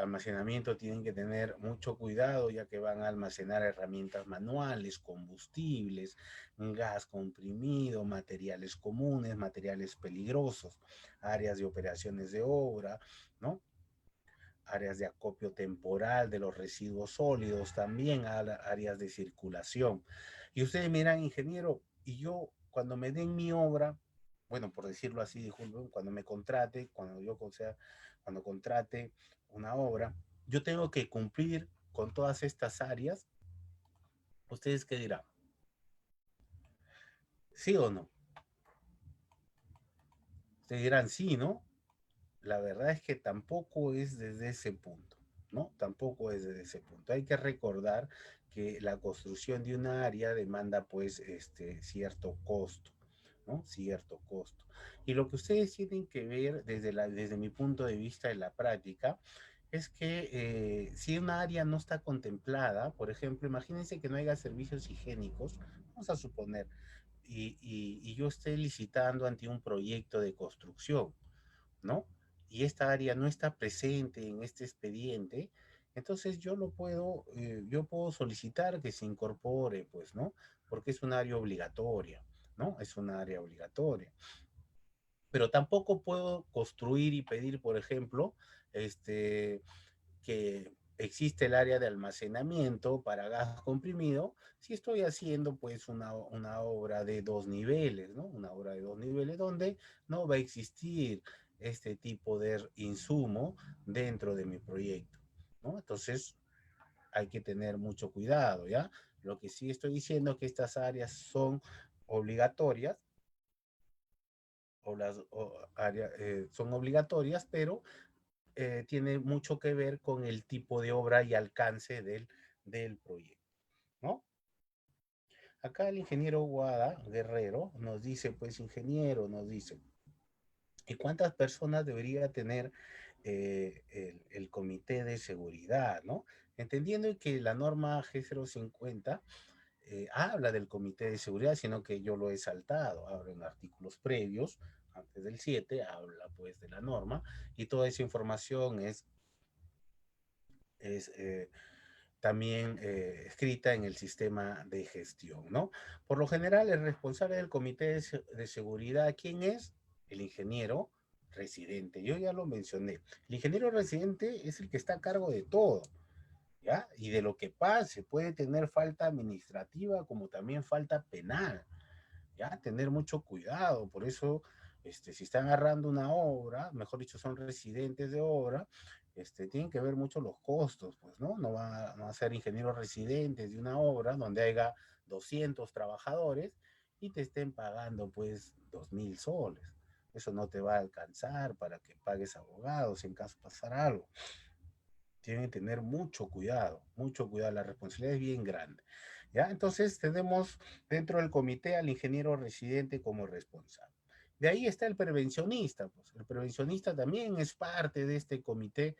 Almacenamiento tienen que tener mucho cuidado ya que van a almacenar herramientas manuales, combustibles, gas comprimido, materiales comunes, materiales peligrosos, áreas de operaciones de obra, ¿no? Áreas de acopio temporal de los residuos sólidos, también áreas de circulación. Y ustedes miran, ingeniero, y yo cuando me den mi obra, bueno, por decirlo así, disculpen, cuando me contrate, cuando contrate una obra, yo tengo que cumplir con todas estas áreas. ¿Ustedes qué dirán? ¿Sí o no? Ustedes dirán sí, ¿no? La verdad es que tampoco es desde ese punto, ¿no? Tampoco es desde ese punto. Hay que recordar que la construcción de una área demanda pues cierto costo, ¿no? Cierto costo. Y lo que ustedes tienen que ver desde mi punto de vista de la práctica es que si una área no está contemplada, por ejemplo, imagínense que no haya servicios higiénicos, vamos a suponer, y yo esté licitando ante un proyecto de construcción, ¿no? Y esta área no está presente en este expediente, entonces yo puedo solicitar que se incorpore, pues, ¿no? Porque es un área obligatoria, ¿no? Es un área obligatoria. Pero tampoco puedo construir y pedir, por ejemplo, que existe el área de almacenamiento para gas comprimido, si estoy haciendo pues una obra de dos niveles, ¿no? Una obra de dos niveles donde no va a existir este tipo de insumo dentro de mi proyecto, ¿no? Entonces hay que tener mucho cuidado, ¿ya? Lo que sí estoy diciendo es que estas áreas son obligatorias, son obligatorias, pero tiene mucho que ver con el tipo de obra y alcance del proyecto, ¿no? Acá el ingeniero Guada Guerrero nos dice, pues ingeniero, nos dice, ¿y cuántas personas debería tener el comité de seguridad, ¿no? Entendiendo que la norma G050 habla del comité de seguridad, sino que yo lo he saltado, habla en artículos previos, antes del 7, habla pues de la norma, y toda esa información es también escrita en el sistema de gestión, ¿no? Por lo general, el responsable del comité de seguridad, ¿quién es? El ingeniero residente. Yo ya lo mencioné. El ingeniero residente es el que está a cargo de todo, ¿ya? Y de lo que pase, puede tener falta administrativa como también falta penal, ¿ya? Tener mucho cuidado, por eso, si están agarrando una obra, mejor dicho, son residentes de obra, tienen que ver mucho los costos, pues, ¿no? No va a ser ingenieros residentes de una obra donde haya 200 trabajadores y te estén pagando, pues, 2.000 soles. Eso no te va a alcanzar para que pagues abogados en caso de pasar algo. Tienen que tener mucho cuidado, la responsabilidad es bien grande. ¿Ya? Entonces tenemos dentro del comité al ingeniero residente como responsable. De ahí está el prevencionista, pues el prevencionista también es parte de este comité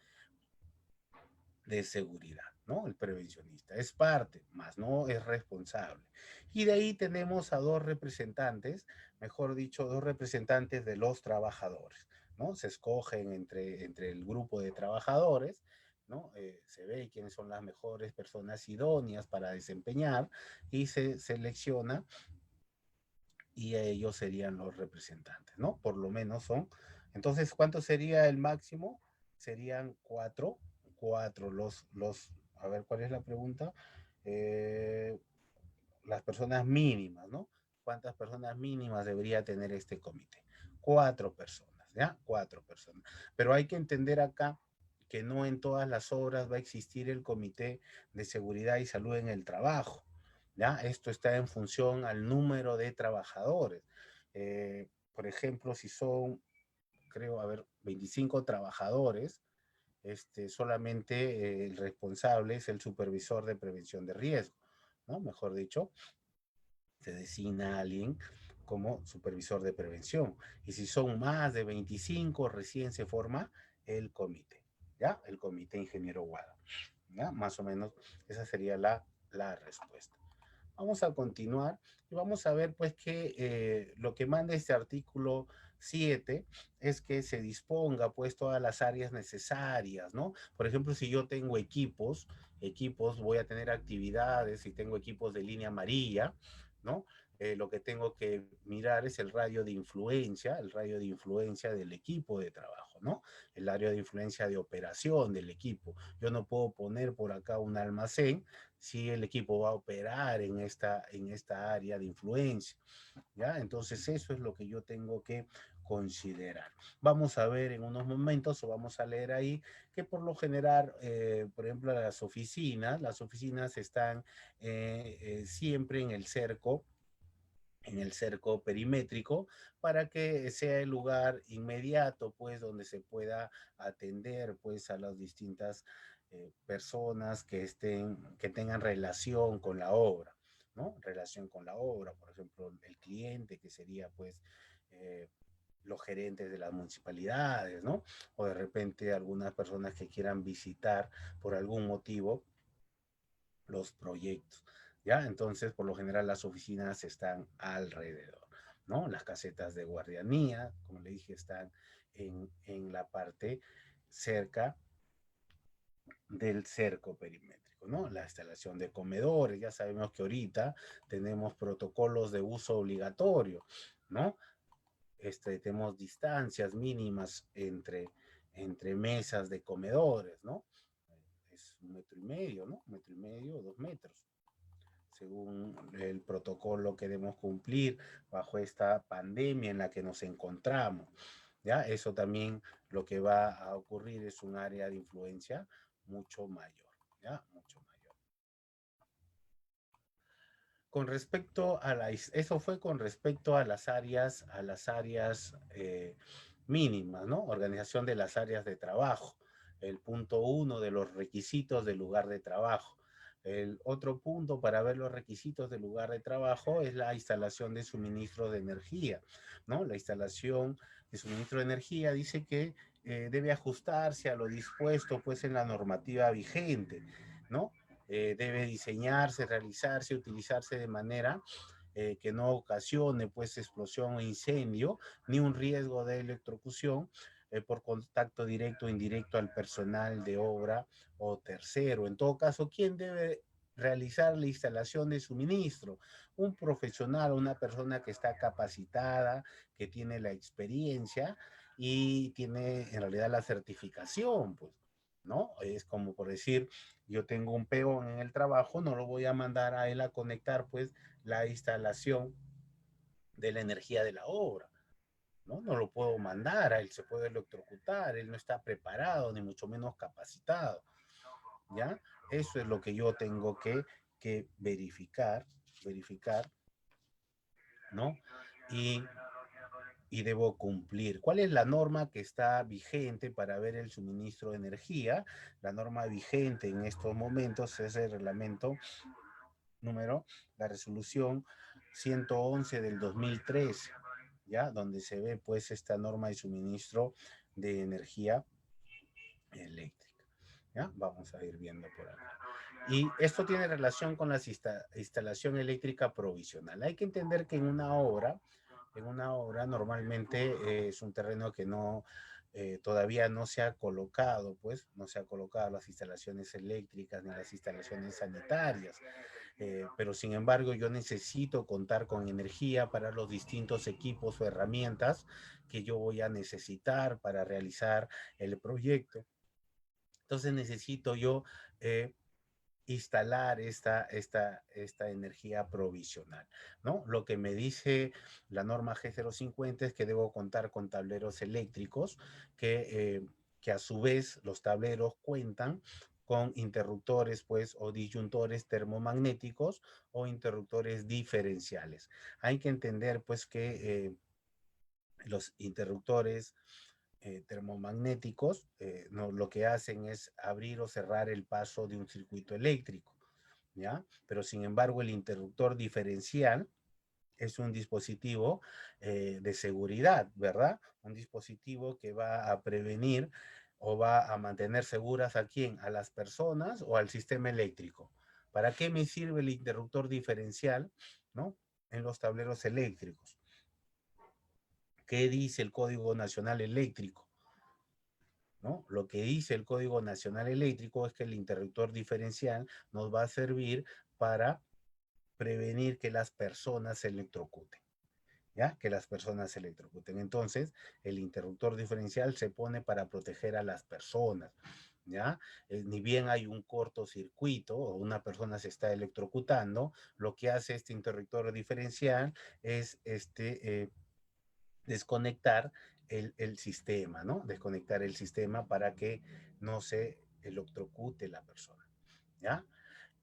de seguridad, ¿no? El prevencionista es parte, más no es responsable. Y de ahí tenemos a dos representantes, mejor dicho, dos representantes de los trabajadores, ¿no? Se escogen entre el grupo de trabajadores, ¿no? Se ve quiénes son las mejores personas idóneas para desempeñar y se selecciona y ellos serían los representantes, ¿no? Por lo menos son. Entonces, ¿cuánto sería el máximo? Serían cuatro a ver, ¿cuál es la pregunta? Eh, las personas mínimas, ¿no? ¿Cuántas personas mínimas debería tener este comité? Cuatro personas, ¿ya? Cuatro personas. Pero hay que entender acá que no en todas las obras va a existir el comité de seguridad y salud en el trabajo. ¿Ya? Esto está en función al número de trabajadores. Por ejemplo, si son, creo, a ver, 25 trabajadores, solamente el responsable es el supervisor de prevención de riesgo, ¿no? Mejor dicho, se designa a alguien como supervisor de prevención. Y si son más de 25, recién se forma el comité, ¿ya? El comité ingeniero Guada, ¿ya? Más o menos esa sería la respuesta. Vamos a continuar y vamos a ver pues que lo que manda este artículo 7 es que se disponga pues todas las áreas necesarias, ¿no? Por ejemplo, si yo tengo equipos, voy a tener actividades, si tengo equipos de línea amarilla, ¿no? Lo que tengo que mirar es el radio de influencia del equipo de trabajo, ¿no? El área de influencia de operación del equipo. Yo no puedo poner por acá un almacén si el equipo va a operar en esta área de influencia, ¿ya? Entonces eso es lo que yo tengo que considerar. Vamos a ver en unos momentos, o vamos a leer ahí, que por lo general, por ejemplo, las oficinas están siempre en el cerco perimétrico para que sea el lugar inmediato, pues, donde se pueda atender, pues, a las distintas personas que tengan relación con la obra. ¿no? Relación con la obra, por ejemplo, el cliente, que sería pues los gerentes de las municipalidades, ¿no? O de repente algunas personas que quieran visitar por algún motivo los proyectos, ¿ya? Entonces, por lo general, las oficinas están alrededor, ¿no? Las casetas de guardianía, como le dije, están en la parte cerca del cerco perimétrico, ¿no? La instalación de comedores, ya sabemos que ahorita tenemos protocolos de uso obligatorio, ¿no? Tenemos distancias mínimas entre mesas de comedores, ¿no? Es 1,5 metros, ¿no? 1,5 metros, 2 metros, según el protocolo que debemos cumplir bajo esta pandemia en la que nos encontramos. ¿Ya? Eso también lo que va a ocurrir es un área de influencia mucho mayor, ¿ya? Mucho mayor. Con respecto a eso fue con respecto a las áreas mínimas, ¿no? Organización de las áreas de trabajo. El punto 1 de los requisitos del lugar de trabajo. El otro punto para ver los requisitos del lugar de trabajo es la instalación de suministro de energía, ¿no? La instalación de suministro de energía dice que debe ajustarse a lo dispuesto pues en la normativa vigente, ¿no? Debe diseñarse, realizarse, utilizarse de manera que no ocasione pues explosión o incendio, ni un riesgo de electrocución por contacto directo o indirecto al personal de obra o tercero. En todo caso, ¿quién debe realizar la instalación de suministro? Un profesional, una persona que está capacitada, que tiene la experiencia y tiene en realidad la certificación, pues, ¿no? Es como por decir, yo tengo un peón en el trabajo, no lo voy a mandar a él a conectar, pues, la instalación de la energía de la obra, ¿no? No lo puedo mandar, a él se puede electrocutar, él no está preparado, ni mucho menos capacitado, ¿ya? Eso es lo que yo tengo que verificar, ¿no? Y debo cumplir. ¿Cuál es la norma que está vigente para ver el suministro de energía? La norma vigente en estos momentos es el reglamento número, la resolución 111 del 2013, ¿ya? Donde se ve pues esta norma de suministro de energía eléctrica, ¿ya? Vamos a ir viendo por acá. Y esto tiene relación con la instalación eléctrica provisional. Hay que entender que en una obra normalmente es un terreno que no, todavía no se ha colocado, pues, no se ha colocado las instalaciones eléctricas ni las instalaciones sanitarias. Pero sin embargo yo necesito contar con energía para los distintos equipos o herramientas que yo voy a necesitar para realizar el proyecto. Entonces necesito yo instalar esta energía provisional, ¿no? Lo que me dice la norma G050 es que debo contar con tableros eléctricos que a su vez los tableros cuentan con interruptores, pues, o disyuntores termomagnéticos o interruptores diferenciales. Hay que entender, pues, que los interruptores termomagnéticos no, lo que hacen es abrir o cerrar el paso de un circuito eléctrico, ¿ya? Pero sin embargo el interruptor diferencial es un dispositivo de seguridad, ¿verdad? Un dispositivo que va a prevenir o va a mantener seguras a quién, a las personas o al sistema eléctrico. ¿Para qué me sirve el interruptor diferencial, ¿no? En los tableros eléctricos. ¿Qué dice el Código Nacional Eléctrico? ¿No? Lo que dice el Código Nacional Eléctrico es que el interruptor diferencial nos va a servir para prevenir que las personas se electrocuten, ¿ya? Que las personas se electrocuten. Entonces, el interruptor diferencial se pone para proteger a las personas, ¿ya? Ni bien hay un cortocircuito o una persona se está electrocutando, lo que hace este interruptor diferencial es desconectar el sistema, ¿no? Desconectar el sistema para que no se electrocute la persona, ¿ya?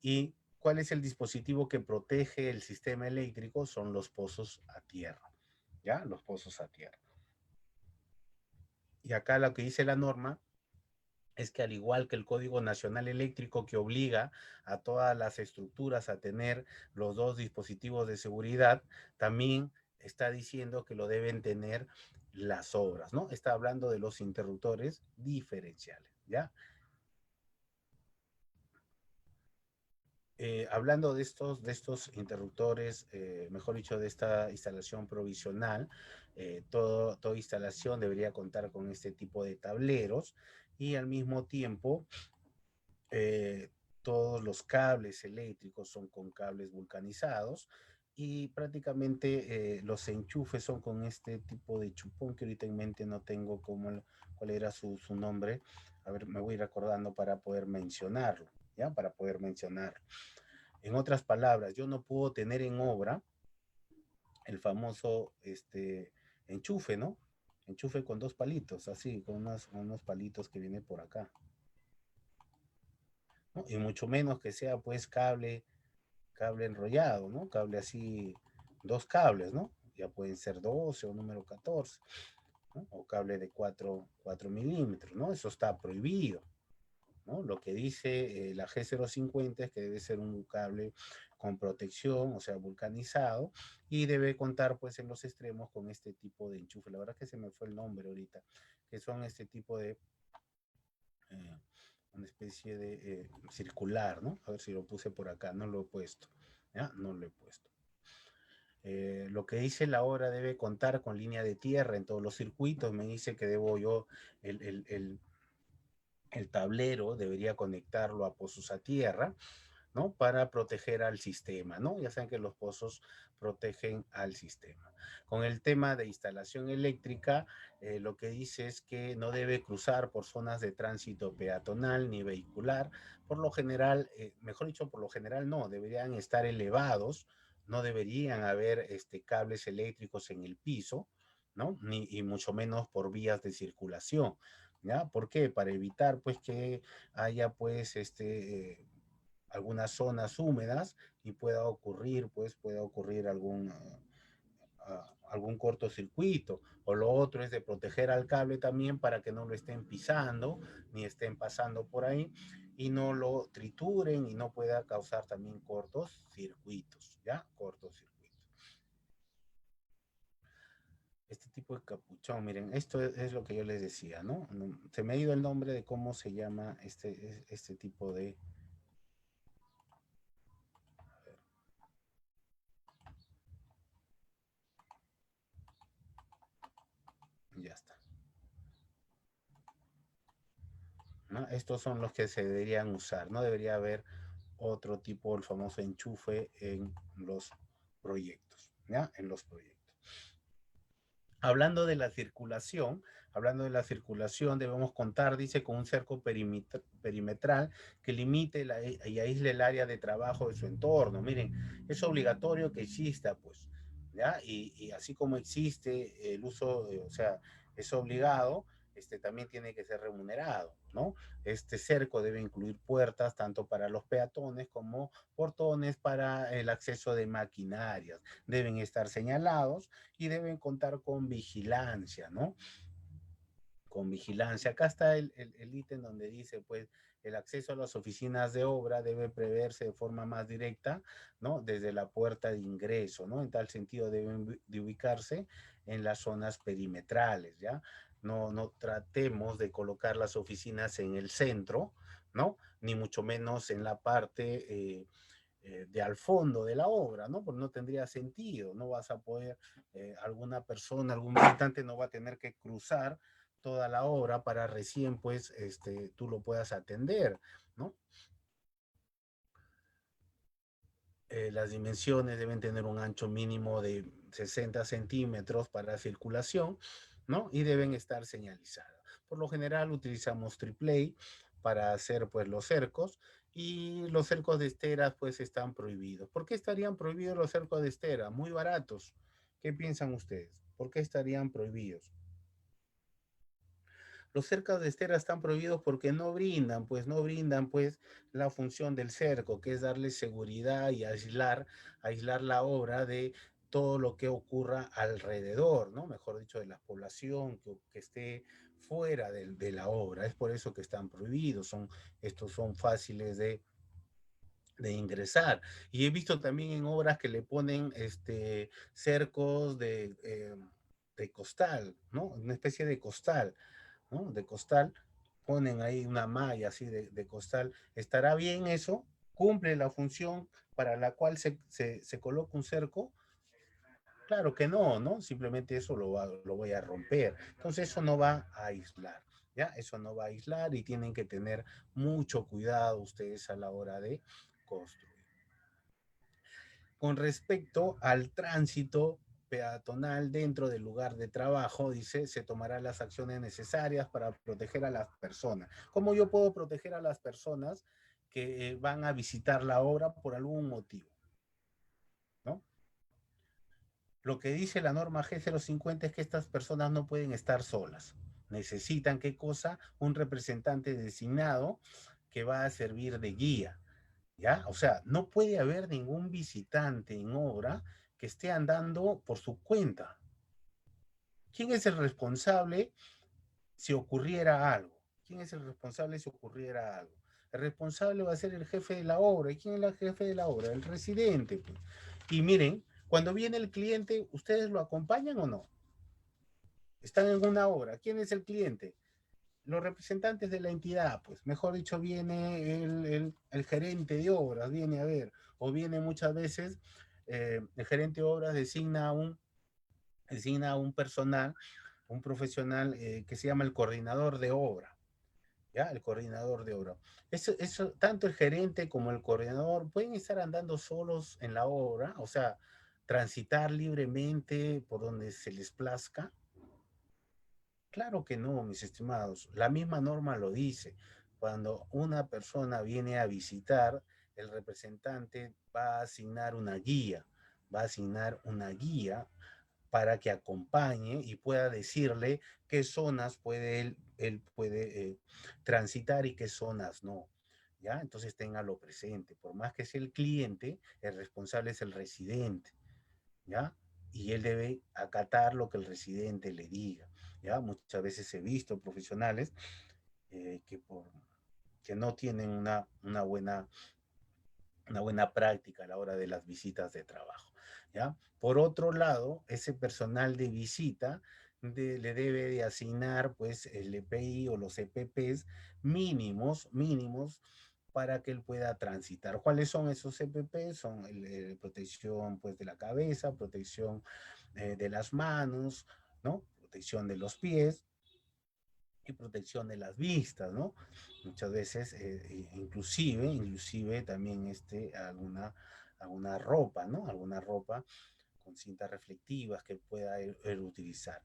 ¿Y cuál es el dispositivo que protege el sistema eléctrico? Son los pozos a tierra, ¿ya? Los pozos a tierra. Y acá lo que dice la norma es que al igual que el Código Nacional Eléctrico que obliga a todas las estructuras a tener los dos dispositivos de seguridad, también está diciendo que lo deben tener las obras, ¿no? Está hablando de los interruptores diferenciales, ¿ya? Hablando de estos interruptores, mejor dicho, de esta instalación provisional, toda instalación debería contar con este tipo de tableros y al mismo tiempo eh, todos los cables eléctricos son con cables vulcanizados y prácticamente los enchufes son con este tipo de chupón que ahorita en mente no tengo cuál era su nombre. A ver, me voy a ir acordando para poder mencionarlo, ¿ya? Para poder mencionarlo. En otras palabras, yo no puedo tener en obra el famoso enchufe, ¿no? Enchufe con dos palitos, así, con unos palitos que viene por acá, ¿no? Y mucho menos que sea pues cable enrollado, ¿no? Cable así, dos cables, ¿no? Ya pueden ser 12 o número 14, ¿no? O cable de 4 milímetros, ¿no? Eso está prohibido, ¿no? Lo que dice la G050 es que debe ser un cable con protección, o sea, vulcanizado, y debe contar pues en los extremos con este tipo de enchufe. La verdad que se me fue el nombre ahorita, que son este tipo de... Eh, una especie de circular, ¿no? A ver si lo puse por acá, no lo he puesto, ¿ya? No lo he puesto. Lo que dice la hora debe contar con línea de tierra en todos los circuitos. Me dice que debo yo, el tablero debería conectarlo a pozos a tierra, ¿no? Para proteger al sistema, ¿no? Ya saben que los pozos protegen al sistema. Con el tema de instalación eléctrica, lo que dice es que no debe cruzar por zonas de tránsito peatonal ni vehicular. Por lo general, mejor dicho, por lo general no, deberían estar elevados, no deberían haber cables eléctricos en el piso, ¿no? Ni, y mucho menos por vías de circulación, ¿ya? ¿Por qué? Para evitar, pues, que haya, pues, algunas zonas húmedas y pueda ocurrir algún cortocircuito. O lo otro es de proteger al cable también para que no lo estén pisando ni estén pasando por ahí y no lo trituren y no pueda causar también cortocircuitos, ¿ya? Cortocircuitos. Este tipo de capuchón, miren, esto es lo que yo les decía, ¿no? Se me ha ido el nombre de cómo se llama este tipo de... Ya está. ¿No? Estos son los que se deberían usar, no debería haber otro tipo, el famoso enchufe en los proyectos, ¿ya? En los proyectos. Hablando de la circulación, debemos contar, dice, con un cerco perimetral que limite y aísle el área de trabajo de su entorno. Miren, es obligatorio que exista, pues, ¿ya? Y así como existe el uso, o sea, es obligado, también tiene que ser remunerado, ¿no? Este cerco debe incluir puertas tanto para los peatones como portones para el acceso de maquinarias. Deben estar señalados y deben contar con vigilancia, ¿no? Con vigilancia. Acá está el ítem donde dice, pues, el acceso a las oficinas de obra debe preverse de forma más directa, ¿no? Desde la puerta de ingreso, ¿no? En tal sentido deben de ubicarse en las zonas perimetrales, ¿ya? No tratemos de colocar las oficinas en el centro, ¿no? Ni mucho menos en la parte de al fondo de la obra, ¿no? Porque no tendría sentido, no vas a poder, alguna persona, algún visitante no va a tener que cruzar toda la obra para recién, pues, tú lo puedas atender, ¿no? Las dimensiones deben tener un ancho mínimo de 60 centímetros para circulación, ¿no? Y deben estar señalizadas. Por lo general utilizamos AAA para hacer pues los cercos y los cercos de esteras pues están prohibidos. ¿Por qué estarían prohibidos los cercos de estera? Muy baratos. ¿Qué piensan ustedes? ¿Por qué estarían prohibidos? Los cercos de estera están prohibidos porque no brindan pues la función del cerco, que es darle seguridad y aislar la obra de todo lo que ocurra alrededor, ¿no? Mejor dicho, de la población que esté fuera de la obra. Es por eso que están prohibidos, estos son fáciles de ingresar. Y he visto también en obras que le ponen cercos de costal, ¿no? Una especie de costal, ¿no? De costal, ponen ahí una malla así de costal. ¿Estará bien eso? ¿Cumple la función para la cual se coloca un cerco? Claro que no, ¿no? Simplemente eso lo voy a romper. Entonces eso no va a aislar, ¿ya? Eso no va a aislar y tienen que tener mucho cuidado ustedes a la hora de construir. Con respecto al tránsito peatonal dentro del lugar de trabajo, dice, se tomarán las acciones necesarias para proteger a las personas. ¿Cómo yo puedo proteger a las personas que van a visitar la obra por algún motivo? ¿No? Lo que dice la norma G050 es que estas personas no pueden estar solas. Necesitan, ¿qué cosa? Un representante designado que va a servir de guía. ¿Ya? O sea, no puede haber ningún visitante en obra que esté andando por su cuenta. ¿Quién es el responsable si ocurriera algo? ¿Quién es el responsable si ocurriera algo? El responsable va a ser el jefe de la obra. ¿Y quién es el jefe de la obra? El residente, pues. Y miren, cuando viene el cliente, ¿ustedes lo acompañan o no? Están en una obra. ¿Quién es el cliente? Los representantes de la entidad, pues, mejor dicho, viene el gerente de obras, viene a ver, o viene muchas veces, el gerente de obras designa a un personal, un profesional que se llama el coordinador de obra, ¿ya? El coordinador de obra. Tanto el gerente como el coordinador pueden estar andando solos en la obra, o sea, transitar libremente por donde se les plazca. Claro que no, mis estimados. La misma norma lo dice. Cuando una persona viene a visitar, el representante va a asignar una guía, va a asignar una guía para que acompañe y pueda decirle qué zonas él puede transitar y qué zonas no. ¿Ya? Entonces téngalo presente. Por más que sea el cliente, el responsable es el residente. ¿Ya? Y él debe acatar lo que el residente le diga, ¿ya? Muchas veces he visto profesionales eh, que, por, que no tienen una buena práctica a la hora de las visitas de trabajo, ¿ya? Por otro lado, ese personal de visita le debe de asignar pues el EPI o los EPPs mínimos para que él pueda transitar. ¿Cuáles son esos EPPs? Son protección pues de la cabeza, protección de las manos, ¿no? Protección de los pies y protección de las vistas, ¿no? Muchas veces, inclusive también alguna ropa, ¿no? Alguna ropa con cintas reflectivas que pueda él utilizar,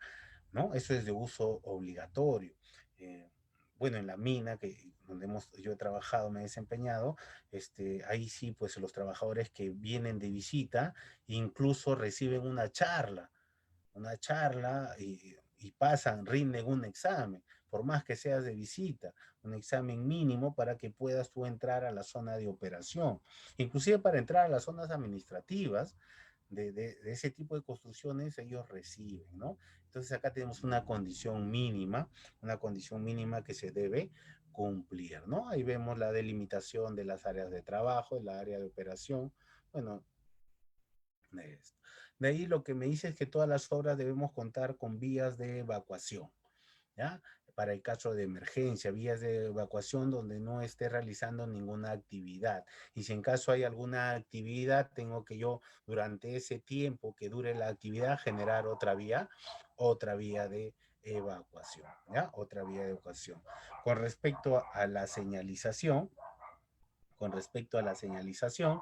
¿no? Eso es de uso obligatorio. Eh, bueno, en la mina donde yo he trabajado, me he desempeñado, ahí sí, pues los trabajadores que vienen de visita incluso reciben una charla y pasan, rinden un examen, por más que seas de visita, un examen mínimo para que puedas tú entrar a la zona de operación, inclusive para entrar a las zonas administrativas de ese tipo de construcciones ellos reciben, ¿no? Entonces acá tenemos una condición mínima que se debe cumplir, ¿no? Ahí vemos la delimitación de las áreas de trabajo, de la área de operación, bueno, de esto. De ahí lo que me dice es que todas las obras debemos contar con vías de evacuación, ¿ya? Para el caso de emergencia, vías de evacuación donde no esté realizando ninguna actividad. Y si en caso hay alguna actividad, tengo que yo, durante ese tiempo que dure la actividad, generar otra vía de evacuación, ¿ya? Otra vía de evacuación. Con respecto a la señalización, con respecto a la señalización,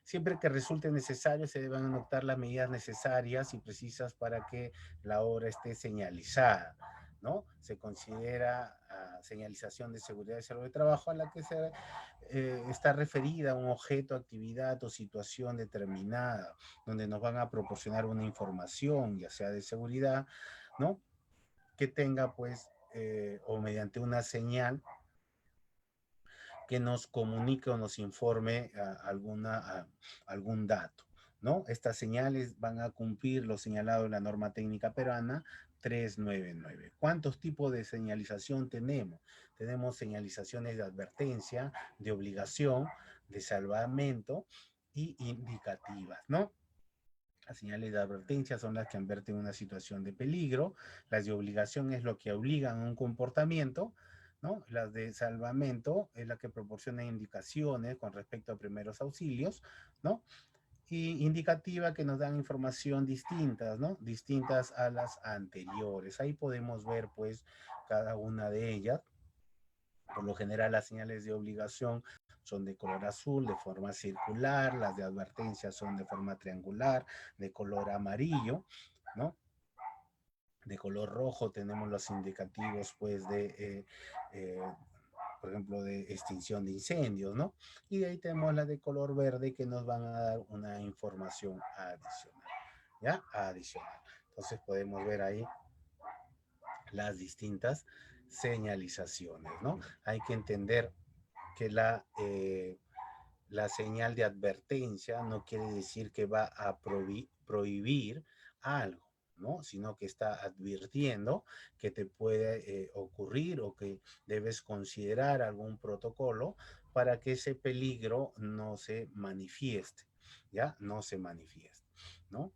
siempre que resulte necesario se deben adoptar las medidas necesarias y precisas para que la obra esté señalizada, ¿no? Se considera señalización de seguridad y salud de trabajo a la que está referida a un objeto, actividad o situación determinada, donde nos van a proporcionar una información, ya sea de seguridad, ¿no? Que tenga, pues, o mediante una señal que nos comunique o nos informe algún dato, ¿no? Estas señales van a cumplir lo señalado en la norma técnica peruana 399. ¿Cuántos tipos de señalización tenemos? Tenemos señalizaciones de advertencia, de obligación, de salvamento y indicativas, ¿no? Las señales de advertencia son las que advierten una situación de peligro, las de obligación es lo que obligan a un comportamiento, ¿no? Las de salvamento es la que proporciona indicaciones con respecto a primeros auxilios, ¿no? Y indicativa que nos dan información distintas, ¿no? Distintas a las anteriores. Ahí podemos ver pues cada una de ellas. Por lo general las señales de obligación son de color azul, de forma circular, las de advertencia son de forma triangular, de color amarillo, ¿no? De color rojo tenemos los indicativos pues eh, por ejemplo, de extinción de incendios, ¿no? Y de ahí tenemos la de color verde que nos van a dar una información adicional, ¿ya? Adicional. Entonces podemos ver ahí las distintas señalizaciones, ¿no? Hay que entender que la señal de advertencia no quiere decir que va a prohibir algo, ¿no? Sino que está advirtiendo que te puede ocurrir o que debes considerar algún protocolo para que ese peligro no se manifieste, ¿ya? No se manifieste, ¿no?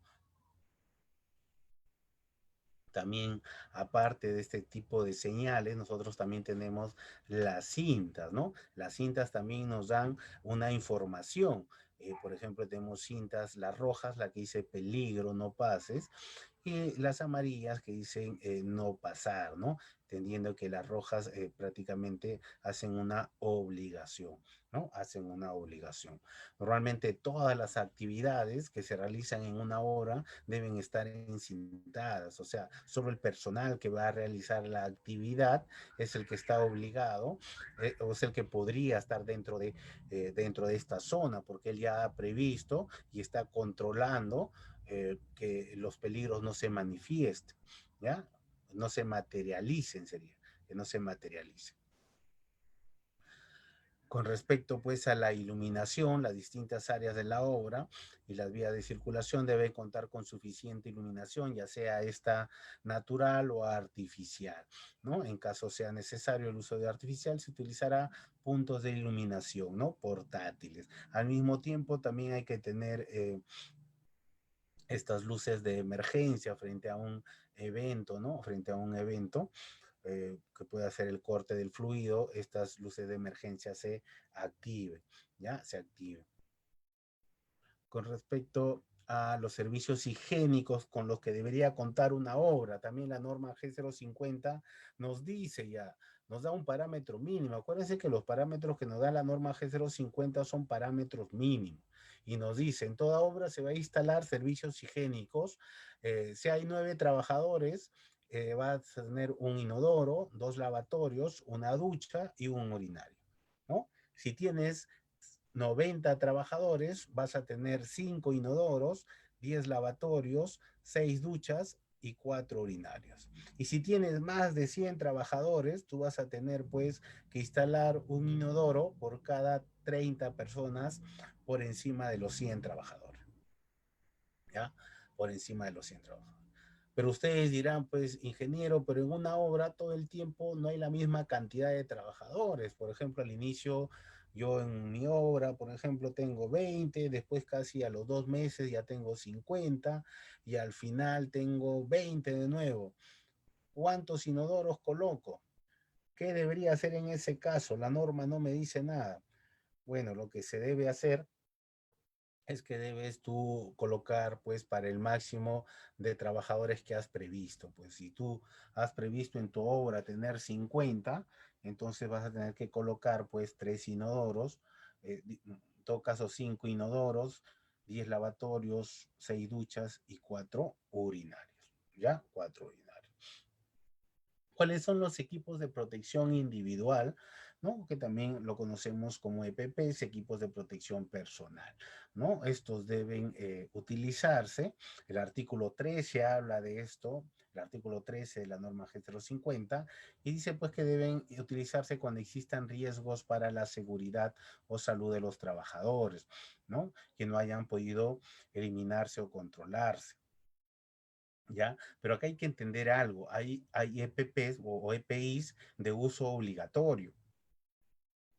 También, aparte de este tipo de señales, nosotros también tenemos las cintas, ¿no? Las cintas también nos dan una información. Por ejemplo, tenemos cintas, las rojas, la que dice peligro, no pases, y las amarillas que dicen no pasar, ¿no? Entendiendo que las rojas prácticamente hacen una obligación, ¿no? Hacen una obligación. Normalmente todas las actividades que se realizan en una hora deben estar encintadas, o sea, solo el personal que va a realizar la actividad es el que está obligado o es el que podría estar dentro de esta zona, porque él ya ha previsto y está controlando que los peligros no se manifiesten, ¿ya? No se materialicen, sería, que no se materialicen. Con respecto pues a la iluminación, las distintas áreas de la obra y las vías de circulación deben contar con suficiente iluminación, ya sea esta natural o artificial, ¿no? En caso sea necesario el uso de artificial, se utilizará puntos de iluminación, ¿no? Portátiles. Al mismo tiempo también hay que tener estas luces de emergencia frente a un evento, ¿no? Frente a un evento que puede hacer el corte del fluido, estas luces de emergencia se activen, ¿ya? Se activen. Con respecto a los servicios higiénicos con los que debería contar una obra, también la norma G050 nos dice ya, nos da un parámetro mínimo. Acuérdense que los parámetros que nos da la norma G050 son parámetros mínimos. Y nos dice, en toda obra se va a instalar servicios higiénicos. Si hay 9 trabajadores, va a tener un inodoro, 2 lavatorios, una ducha y un urinario, ¿no? Si tienes 90 trabajadores, vas a tener 5 inodoros, 10 lavatorios, 6 duchas y 4 urinarios. Y si tienes más de 100 trabajadores, tú vas a tener pues que instalar un inodoro por cada 30 personas por encima de los 100 trabajadores, ¿ya? Por encima de los 100 trabajadores. Pero ustedes dirán, pues, ingeniero, pero en una obra todo el tiempo no hay la misma cantidad de trabajadores. Por ejemplo, al inicio, yo en mi obra, por ejemplo, tengo 20, después casi a los 2 meses ya tengo 50 y al final tengo 20 de nuevo. ¿Cuántos inodoros coloco? ¿Qué debería hacer en ese caso? La norma no me dice nada. Bueno, lo que se debe hacer es que debes tú colocar pues para el máximo de trabajadores que has previsto. Pues si tú has previsto en tu obra tener 50, entonces vas a tener que colocar pues 3 inodoros, en todo caso 5 inodoros, 10 lavatorios, 6 duchas y 4 urinarios. ¿Ya? 4 urinarios. ¿Cuáles son los equipos de protección individual? ¿No? Que también lo conocemos como EPPs, equipos de protección personal, ¿no? Estos deben utilizarse. El artículo 13 habla de esto el artículo 13 de la norma G050, y dice pues que deben utilizarse cuando existan riesgos para la seguridad o salud de los trabajadores, ¿no? Que no hayan podido eliminarse o controlarse. ¿Ya? Pero acá hay que entender algo, hay EPPs o EPIs de uso obligatorio,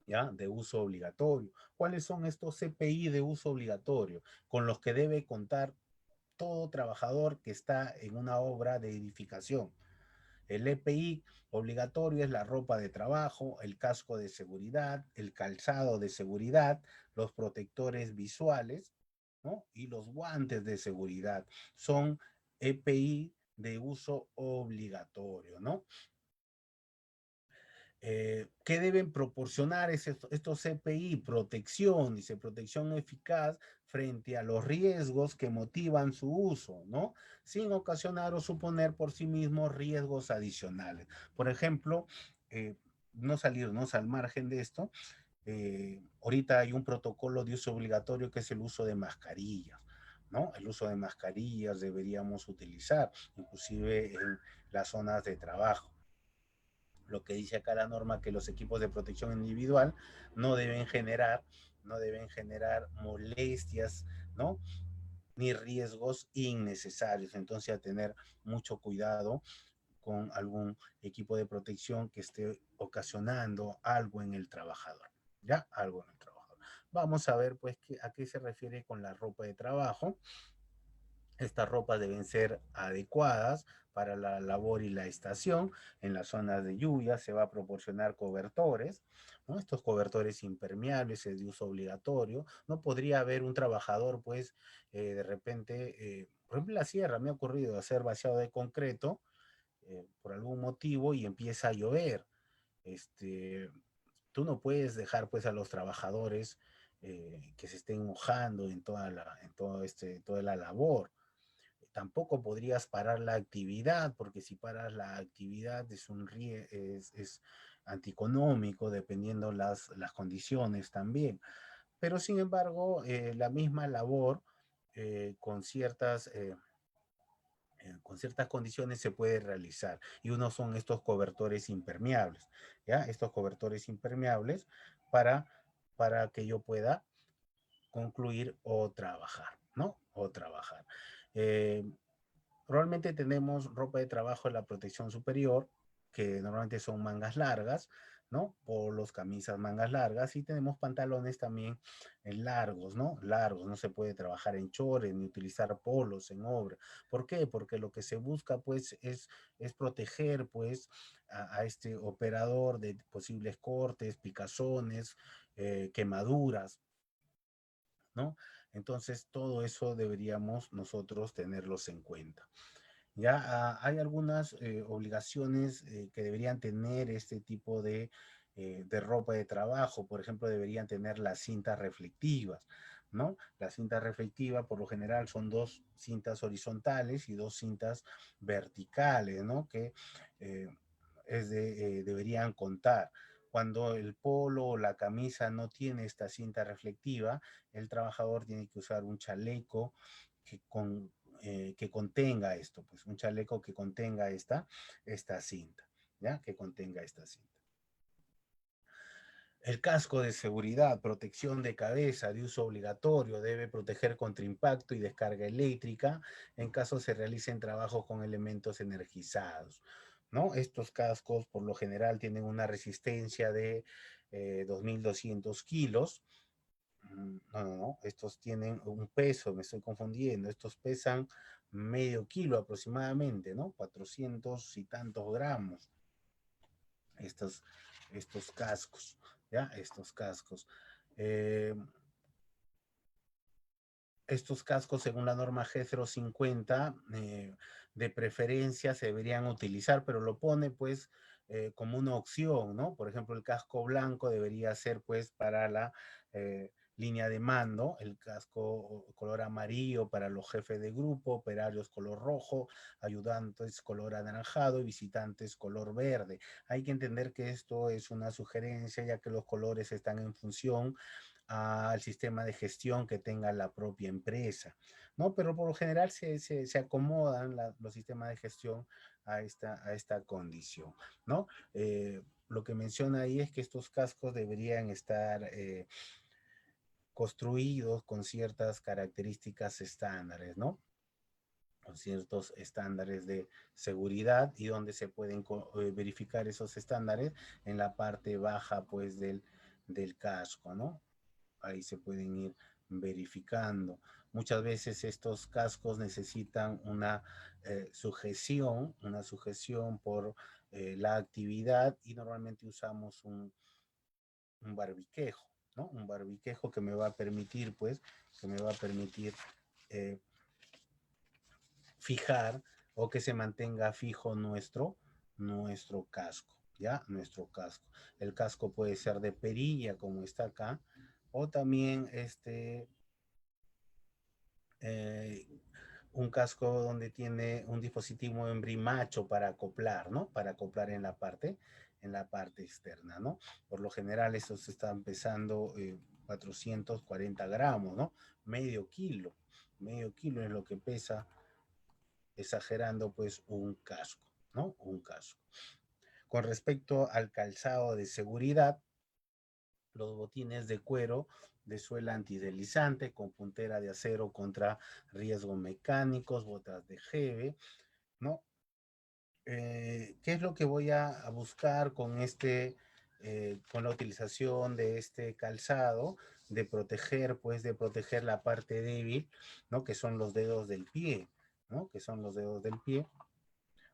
¿ya? De uso obligatorio. ¿Cuáles son estos EPI de uso obligatorio? Con los que debe contar todo trabajador que está en una obra de edificación. El EPI obligatorio es la ropa de trabajo, el casco de seguridad, el calzado de seguridad, los protectores visuales, ¿no? Y los guantes de seguridad. Son EPI de uso obligatorio, ¿no? ¿Qué deben proporcionar estos CPI? Protección, dice, protección eficaz frente a los riesgos que motivan su uso, ¿no? Sin ocasionar o suponer por sí mismos riesgos adicionales. Por ejemplo, no salirnos al margen de esto, ahorita hay un protocolo de uso obligatorio que es el uso de mascarillas, ¿no? El uso de mascarillas deberíamos utilizar, inclusive en las zonas de trabajo. Lo que dice acá la norma, que los equipos de protección individual no deben generar, no deben generar molestias, ¿no? Ni riesgos innecesarios. Entonces, a tener mucho cuidado con algún equipo de protección que esté ocasionando algo en el trabajador, ¿ya? Algo en el trabajador. Vamos a ver, pues, a qué se refiere con la ropa de trabajo. Estas ropas deben ser adecuadas para la labor y la estación. En las zonas de lluvia se va a proporcionar cobertores, ¿no? Estos cobertores impermeables es de uso obligatorio. No podría haber un trabajador, pues, de repente, por ejemplo, en la sierra me ha ocurrido hacer vaciado de concreto por algún motivo y empieza a llover. Este, tú no puedes dejar, pues, a los trabajadores que se estén mojando en toda la labor. Tampoco podrías parar la actividad, porque si paras la actividad es antieconómico, dependiendo las condiciones también. Pero sin embargo, la misma labor eh, con ciertas, eh, con ciertas condiciones se puede realizar. Y uno son estos cobertores impermeables, ¿ya? Estos cobertores impermeables para, para que yo pueda concluir o trabajar, ¿no? O trabajar. Eh, Probablemente tenemos ropa de trabajo en la protección superior, que normalmente son mangas largas, ¿no? Por los camisas mangas largas, y tenemos pantalones también largos, ¿no? Largos, no se puede trabajar en chores ni utilizar polos en obra. ¿Por qué? Porque lo que se busca, pues, es proteger, pues, a este operador de posibles cortes, picazones, quemaduras, ¿no? Entonces, todo eso deberíamos nosotros tenerlos en cuenta. Ya hay algunas obligaciones que deberían tener este tipo de ropa de trabajo. Por ejemplo, deberían tener las cintas reflectivas, ¿no? Las cintas reflectivas por lo general son dos cintas horizontales y dos cintas verticales, ¿no? Que eh, deberían contar. Cuando el polo o la camisa no tiene esta cinta reflectiva, el trabajador tiene que usar un chaleco que contenga esto, pues un chaleco que contenga esta cinta, ¿ya? Que contenga esta cinta. El casco de seguridad, protección de cabeza de uso obligatorio, debe proteger contra impacto y descarga eléctrica en caso se realicen trabajos con elementos energizados, ¿no? Estos cascos por lo general tienen una resistencia de 2.200 kilos. No, no, no, estos tienen un peso, me estoy confundiendo, estos pesan medio kilo aproximadamente, ¿no? 400 y tantos gramos, estos, estos cascos, ¿ya? Estos cascos. Eh, Estos cascos, según la norma G050, de preferencia se deberían utilizar, pero lo pone pues como una opción, ¿no? Por ejemplo, el casco blanco debería ser pues para la línea de mando, el casco color amarillo para los jefes de grupo, operarios color rojo, ayudantes color anaranjado y visitantes color verde. Hay que entender que esto es una sugerencia ya que los colores están en función al sistema de gestión que tenga la propia empresa, ¿no? Pero por lo general se acomodan los sistemas de gestión a esta condición, ¿no? Lo que menciona ahí es que estos cascos deberían estar construidos con ciertas características estándares, ¿no? Con ciertos estándares de seguridad y donde se pueden verificar esos estándares en la parte baja, pues, del casco, ¿no? Ahí se pueden ir verificando. Muchas veces estos cascos necesitan una sujeción por la actividad y normalmente usamos un barbiquejo, ¿no? Un barbiquejo que me va a permitir, pues, que me va a permitir eh, fijar o que se mantenga fijo nuestro casco, ¿ya? Nuestro casco. El casco puede ser de perilla, como está acá, o también eh, un casco donde tiene un dispositivo embrimacho para acoplar, ¿no? Para acoplar en la parte externa, ¿no? Por lo general estos están pesando 440 gramos, ¿no? Medio kilo es lo que pesa, exagerando pues un casco, ¿no? Un casco. Con respecto al calzado de seguridad, los botines de cuero de suela antideslizante con puntera de acero contra riesgos mecánicos, botas de jeve, ¿no? ¿Qué es lo que voy a buscar con con la utilización de este calzado? De proteger la parte débil, ¿no? Que son los dedos del pie, ¿no? Que son los dedos del pie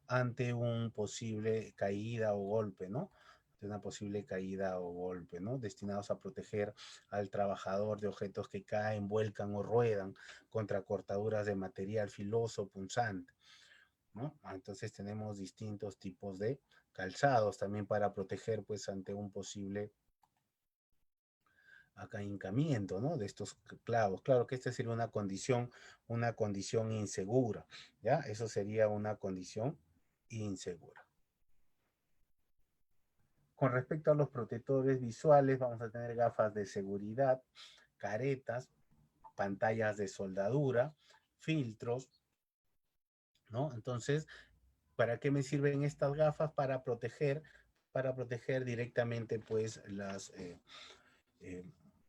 ante un posible caída o golpe, ¿no? De una posible caída o golpe, ¿no? Destinados a proteger al trabajador de objetos que caen, vuelcan o ruedan contra cortaduras de material filoso, punzante, ¿no? Entonces tenemos distintos tipos de calzados también para proteger, pues, ante un posible acahincamiento, ¿no? De estos clavos. Claro que esta sería una condición insegura, ¿ya? Eso sería una condición insegura. Con respecto a los protectores visuales, vamos a tener gafas de seguridad, caretas, pantallas de soldadura, filtros, ¿no? Entonces, ¿para qué me sirven estas gafas? Para proteger directamente, pues, eh,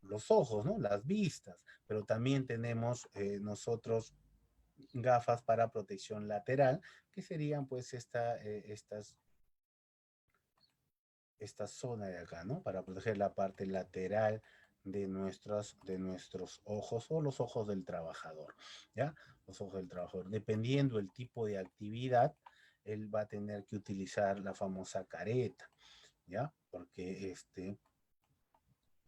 los ojos, ¿no? Las vistas, pero también tenemos nosotros gafas para protección lateral, que serían, pues, esta zona de acá, ¿no? Para proteger la parte lateral de nuestros ojos o los ojos del trabajador, ¿ya? Los ojos del trabajador. Dependiendo el tipo de actividad, él va a tener que utilizar la famosa careta, ¿ya? Porque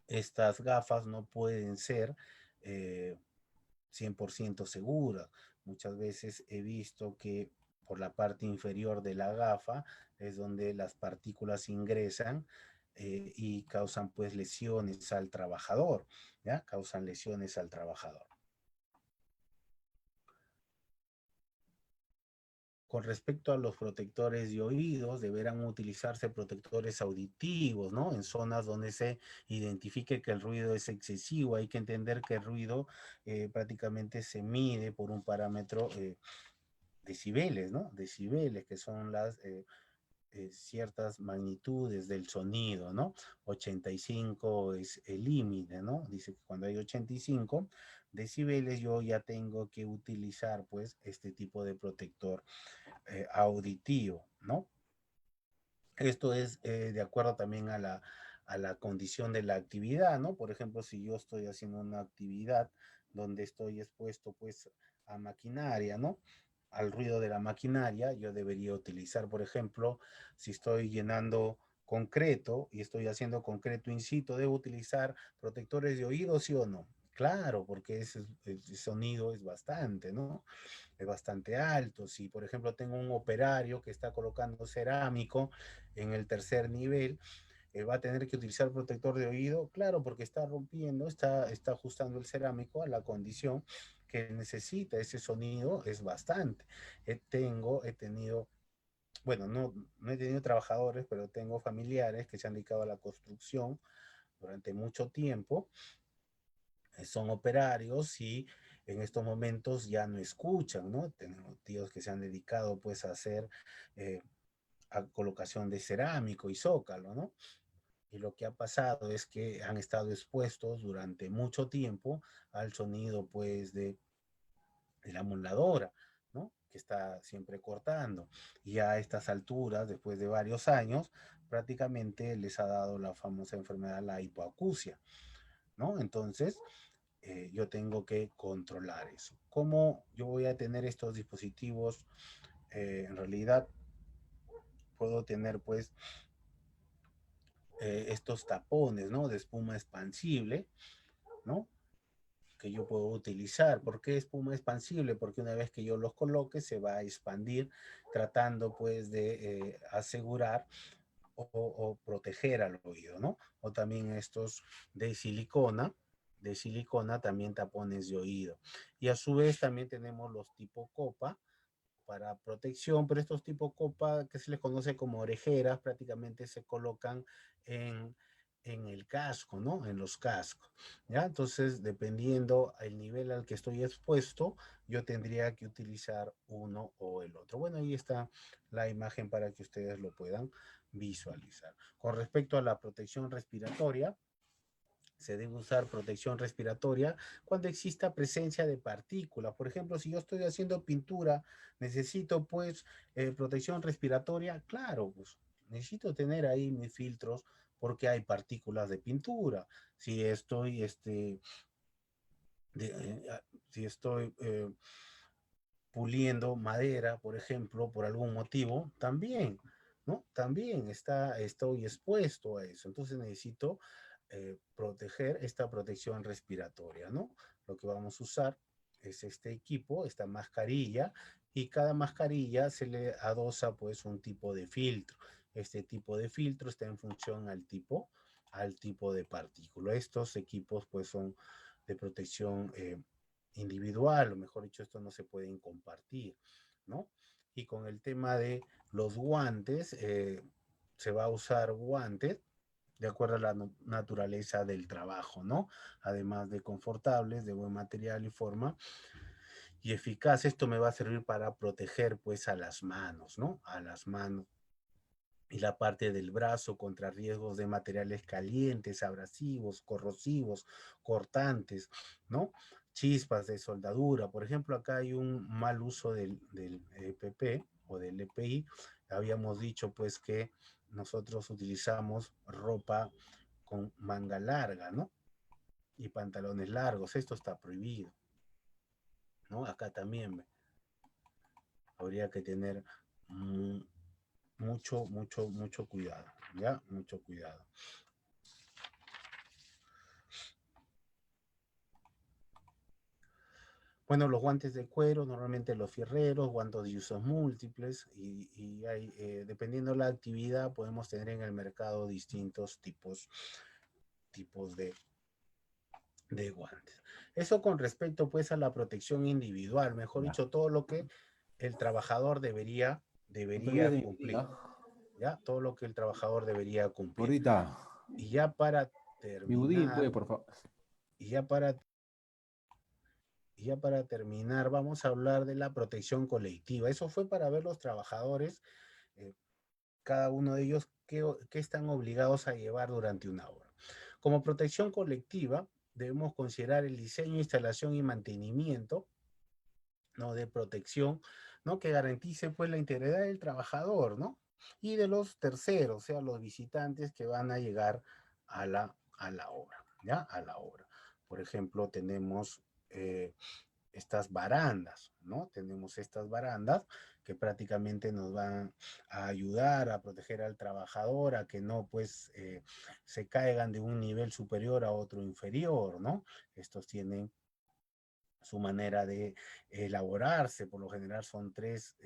estas gafas no pueden ser 100% seguras. Muchas veces he visto que por la parte inferior de la gafa es donde las partículas ingresan y causan pues lesiones al trabajador, ¿ya? Causan lesiones al trabajador. Con respecto a los protectores de oídos, deberán utilizarse protectores auditivos, ¿no? En zonas donde se identifique que el ruido es excesivo. Hay que entender que el ruido prácticamente se mide por un parámetro decibeles, ¿no? Decibeles, que son las ciertas magnitudes del sonido, ¿no? 85 es el límite, ¿no? Dice que cuando hay 85 decibeles yo ya tengo que utilizar pues este tipo de protector auditivo, ¿no? Esto es de acuerdo también a la condición de la actividad, ¿no? Por ejemplo, si yo estoy haciendo una actividad donde estoy expuesto pues a maquinaria, ¿no? Al ruido de la maquinaria, yo debería utilizar, por ejemplo, si estoy llenando concreto y estoy haciendo concreto in situ, ¿debo utilizar protectores de oído, sí o no? Claro, porque ese sonido es bastante, ¿no? Es bastante alto. Si, por ejemplo, tengo un operario que está colocando cerámico en el tercer nivel, va a tener que utilizar protector de oído, claro, porque está rompiendo, está ajustando el cerámico a la condición que necesita. Ese sonido es bastante. He tenido, bueno, no he tenido trabajadores, pero tengo familiares que se han dedicado a la construcción durante mucho tiempo son operarios y en estos momentos ya no escuchan, ¿no? Tenemos tíos que se han dedicado pues a hacer eh, a colocación de cerámico y zócalo, ¿no? Y lo que ha pasado es que han estado expuestos durante mucho tiempo al sonido pues de la moldadora, ¿no? Que está siempre cortando. Y a estas alturas, después de varios años, prácticamente les ha dado la famosa enfermedad, la hipoacusia, ¿no? Entonces, yo tengo que controlar eso. ¿Cómo yo voy a tener estos dispositivos? En realidad, puedo tener pues estos tapones, ¿no? De espuma expansible, ¿no? Que yo puedo utilizar. ¿Por qué espuma expansible? Porque una vez que yo los coloque se va a expandir tratando pues de asegurar o proteger al oído, ¿no? O también estos de silicona también tapones de oído. Y a su vez también tenemos los tipo copa para protección, pero estos tipo copa que se les conoce como orejeras prácticamente se colocan en, en el casco, ¿no? En los cascos, ¿ya? Entonces, dependiendo el nivel al que estoy expuesto, yo tendría que utilizar uno o el otro. Bueno, ahí está la imagen para que ustedes lo puedan visualizar. Con respecto a la protección respiratoria, se debe usar protección respiratoria cuando exista presencia de partículas. Por ejemplo, si yo estoy haciendo pintura, necesito pues protección respiratoria. Claro, pues necesito tener ahí mis filtros porque hay partículas de pintura. Si estoy, de, si estoy puliendo madera, por ejemplo, por algún motivo, también, ¿no? También estoy expuesto a eso. Entonces necesito proteger esta protección respiratoria, ¿no? Lo que vamos a usar es este equipo, esta mascarilla, y cada mascarilla se le adosa pues un tipo de filtro. Este tipo de filtro está en función al tipo de partícula. Estos equipos pues son de protección individual, o mejor dicho, esto no se pueden compartir, ¿no? Y con el tema de los guantes, se va a usar guantes de acuerdo a la naturaleza del trabajo, ¿no? Además de confortables, de buen material y forma, y eficaz, esto me va a servir para proteger pues a las manos, ¿no? A las manos y la parte del brazo contra riesgos de materiales calientes, abrasivos, corrosivos, cortantes, ¿no? Chispas de soldadura. Por ejemplo, acá hay un mal uso del EPP o del EPI. Habíamos dicho pues que nosotros utilizamos ropa con manga larga, ¿no? Y pantalones largos. Esto está prohibido, ¿no? Acá también habría que tener mucho cuidado, ¿ya? Mucho cuidado. Bueno, los guantes de cuero, normalmente los fierreros, guantes de usos múltiples y hay, dependiendo de la actividad, podemos tener en el mercado distintos tipos de guantes. Eso con respecto pues a la protección individual, mejor Ya. dicho, todo lo que el trabajador No te olvides debería de mi cumplir, gordita. ¿ya? Todo lo que el trabajador debería cumplir. Gordita, Y ya para mi budín, pues, terminar, por favor. y ya para Y ya para terminar, vamos a hablar de la protección colectiva. Eso fue para ver los trabajadores, eh, cada uno de ellos, qué están obligados a llevar durante una hora. Como protección colectiva, debemos considerar el diseño, instalación y mantenimiento, ¿no? De protección, ¿no? Que garantice pues la integridad del trabajador, ¿no? Y de los terceros, o sea, los visitantes que van a llegar a la obra, ¿ya? A la obra. Por ejemplo, tenemos estas barandas, ¿no? Tenemos estas barandas que prácticamente nos van a ayudar a proteger al trabajador, a que no pues se caigan de un nivel superior a otro inferior, ¿no? Estos tienen su manera de elaborarse, por lo general son tres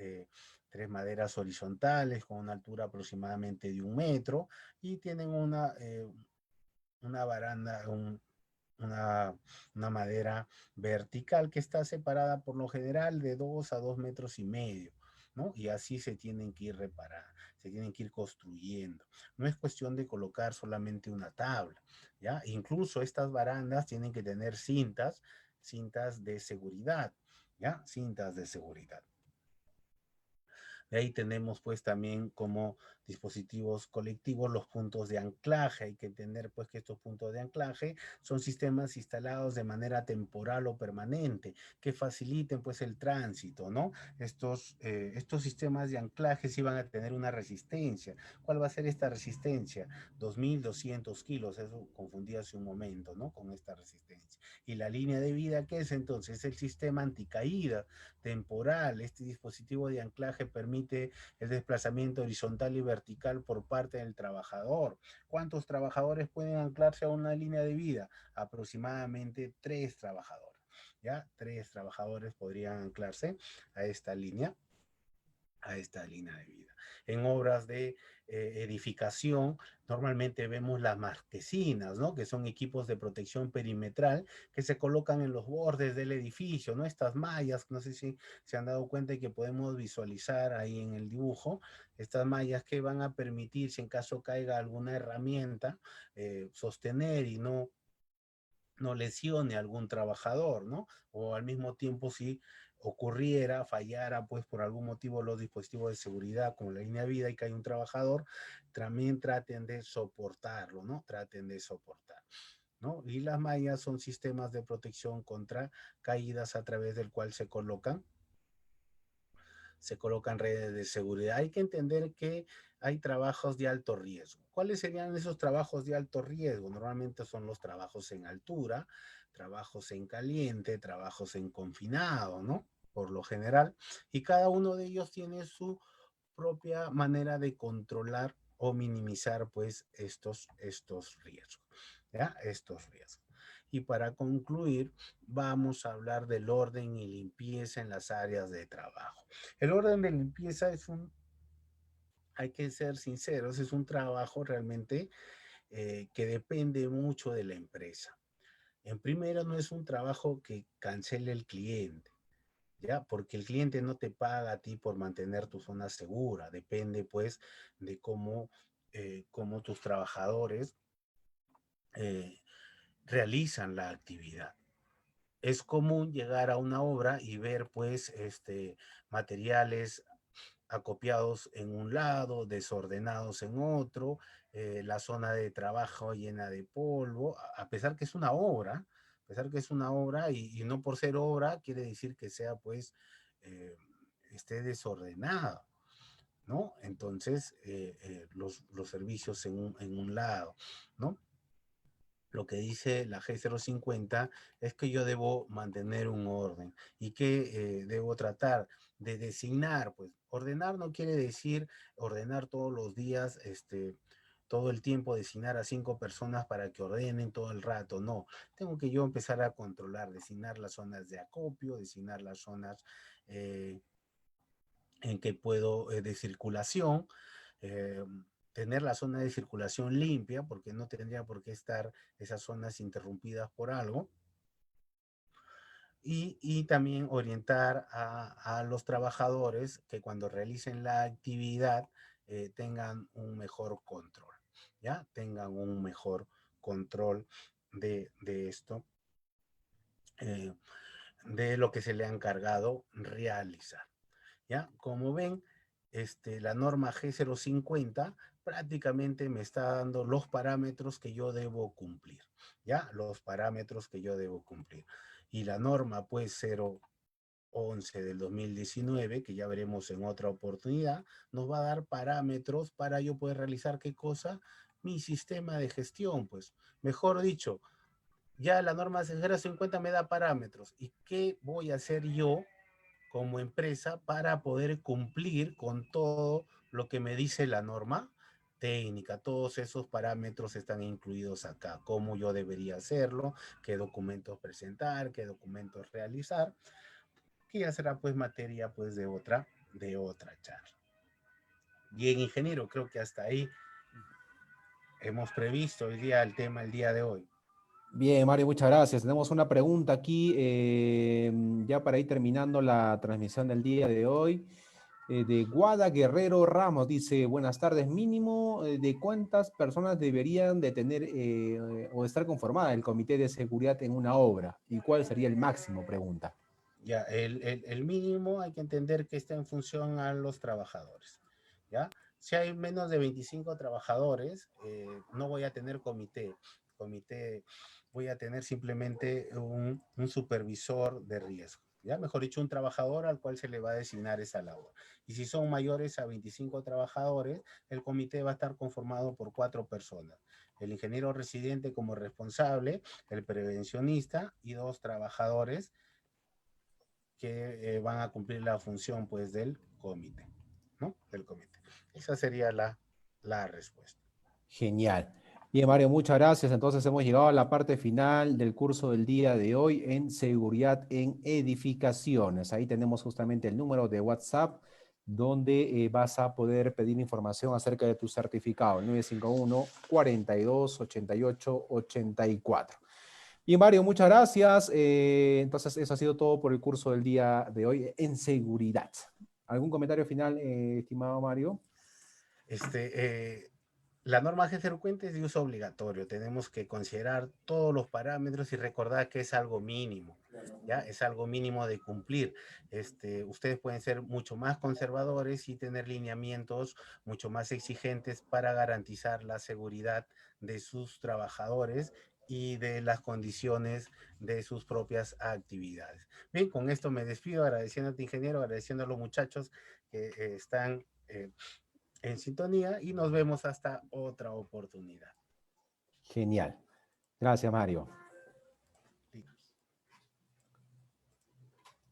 maderas horizontales con una altura aproximadamente de 1 metro y tienen una baranda, una, una madera vertical que está separada por lo general de 2 a 2,5 metros, ¿no? Y así se tienen que ir reparando, se tienen que ir construyendo. No es cuestión de colocar solamente una tabla, ¿ya? Incluso estas barandas tienen que tener cintas de seguridad, ¿ya? Cintas de seguridad. De ahí tenemos pues también como dispositivos colectivos los puntos de anclaje. Hay que entender pues que estos puntos de anclaje son sistemas instalados de manera temporal o permanente que faciliten pues el tránsito, ¿no? Estos sistemas de anclaje sí van a tener una resistencia. ¿Cuál va a ser esta resistencia? 2.200 kilos, eso confundí hace un momento, ¿no? Con esta resistencia. Y la línea de vida, ¿qué es entonces? El sistema anticaída temporal. Este dispositivo de anclaje permite el desplazamiento horizontal y vertical por parte del trabajador. ¿Cuántos trabajadores pueden anclarse a una línea de vida? Aproximadamente 3 trabajadores. ¿Ya? 3 trabajadores podrían anclarse a esta línea de vida. En obras de edificación, normalmente vemos las marquesinas, ¿no? Que son equipos de protección perimetral que se colocan en los bordes del edificio, ¿no? Estas mallas, no sé si se han dado cuenta y que podemos visualizar ahí en el dibujo, estas mallas que van a permitir, si en caso caiga alguna herramienta, sostener y no lesione a algún trabajador, ¿no? O al mismo tiempo si ocurriera, fallara, pues por algún motivo los dispositivos de seguridad como la línea de vida y que hay un trabajador, también traten de soportarlo, ¿no? Traten de soportar, ¿no? Y las mallas son sistemas de protección contra caídas a través del cual se colocan redes de seguridad. Hay que entender que hay trabajos de alto riesgo. ¿Cuáles serían esos trabajos de alto riesgo? Normalmente son los trabajos en altura, trabajos en caliente, trabajos en confinado, ¿no? Por lo general. Y cada uno de ellos tiene su propia manera de controlar o minimizar, pues, estos riesgos, ¿ya? Estos riesgos. Y para concluir, vamos a hablar del orden y limpieza en las áreas de trabajo. El orden de limpieza hay que ser sinceros, es un trabajo realmente que depende mucho de la empresa. En primera, no es un trabajo que cancele el cliente, ¿ya? Porque el cliente no te paga a ti por mantener tu zona segura, depende pues de cómo tus trabajadores eh, realizan la actividad. Es común llegar a una obra y ver pues materiales acopiados en un lado, desordenados en otro, la zona de trabajo llena de polvo, a pesar que es una obra, a pesar que es una obra y no por ser obra quiere decir que sea pues eh, esté desordenado, ¿no? Entonces, los servicios en un lado, ¿no? Lo que dice la G050 es que yo debo mantener un orden y que debo tratar de designar, pues ordenar no quiere decir ordenar todos los días, todo el tiempo, designar a 5 personas para que ordenen todo el rato, no, tengo que yo empezar a controlar, designar las zonas de acopio, designar las zonas eh, en que puedo de circulación, eh, tener la zona de circulación limpia, porque no tendría por qué estar esas zonas interrumpidas por algo, y también orientar a los trabajadores que cuando realicen la actividad tengan un mejor control, ¿ya? Tengan un mejor control de esto, eh, de lo que se le ha encargado realizar. ¿Ya? Como ven, la norma G050 prácticamente me está dando los parámetros que yo debo cumplir, ¿ya? Los parámetros que yo debo cumplir. Y la norma, pues, 011 del 2019, que ya veremos en otra oportunidad, nos va a dar parámetros para yo poder realizar, ¿qué cosa? Mi sistema de gestión, pues. Mejor dicho, ya la norma 050 me da parámetros. ¿Y qué voy a hacer yo como empresa para poder cumplir con todo lo que me dice la norma técnica? Todos esos parámetros están incluidos acá, cómo yo debería hacerlo, qué documentos presentar, qué documentos realizar, que ya será pues materia pues de otra charla. Bien, ingeniero, creo que hasta ahí hemos previsto el tema el día de hoy. Bien, Mario, muchas gracias. Tenemos una pregunta aquí, ya para ir terminando la transmisión del día de hoy. De Guada Guerrero Ramos dice, buenas tardes, mínimo de cuántas personas deberían de tener o estar conformada el comité de seguridad en una obra y cuál sería el máximo, pregunta. Ya, el mínimo hay que entender que está en función a los trabajadores, ¿ya? Si hay menos de 25 trabajadores, no voy a tener comité, voy a tener simplemente un supervisor de riesgo, ¿ya? Mejor dicho, un trabajador al cual se le va a designar esa labor. Y si son mayores a 25 trabajadores, el comité va a estar conformado por 4 personas. El ingeniero residente como responsable, el prevencionista y 2 trabajadores que van a cumplir la función pues del comité, ¿no? Del comité. Esa sería la respuesta. Genial. Bien, Mario, muchas gracias. Entonces hemos llegado a la parte final del curso del día de hoy en seguridad en edificaciones. Ahí tenemos justamente el número de WhatsApp donde vas a poder pedir información acerca de tu certificado, el 951-42-88-84. Bien, Mario, muchas gracias. Entonces, eso ha sido todo por el curso del día de hoy en seguridad. ¿Algún comentario final, estimado Mario? La norma G0 es de uso obligatorio. Tenemos que considerar todos los parámetros y recordar que es algo mínimo, ¿ya? Es algo mínimo de cumplir. Ustedes pueden ser mucho más conservadores y tener lineamientos mucho más exigentes para garantizar la seguridad de sus trabajadores y de las condiciones de sus propias actividades. Bien, con esto me despido agradeciendo a ti, ingeniero, agradeciendo a los muchachos que están en sintonía y nos vemos hasta otra oportunidad. Genial. Gracias, Mario.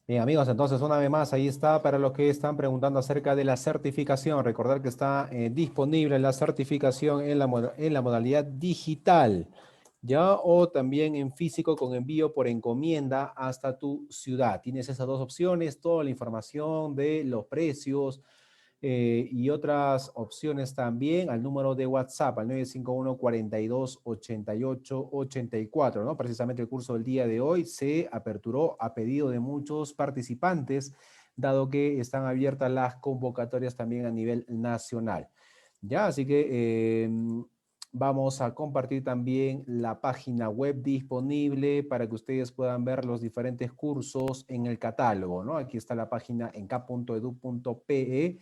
Bien, amigos, entonces una vez más, ahí está para los que están preguntando acerca de la certificación. Recordar que está disponible la certificación en la modalidad digital, ya, o también en físico con envío por encomienda hasta tu ciudad. Tienes esas dos opciones, toda la información de los precios, y otras opciones también al número de WhatsApp, al 951-42-88-84, ¿no? Precisamente el curso del día de hoy se aperturó a pedido de muchos participantes, dado que están abiertas las convocatorias también a nivel nacional. Ya, así que vamos a compartir también la página web disponible para que ustedes puedan ver los diferentes cursos en el catálogo, ¿no? Aquí está la página en k.edu.pe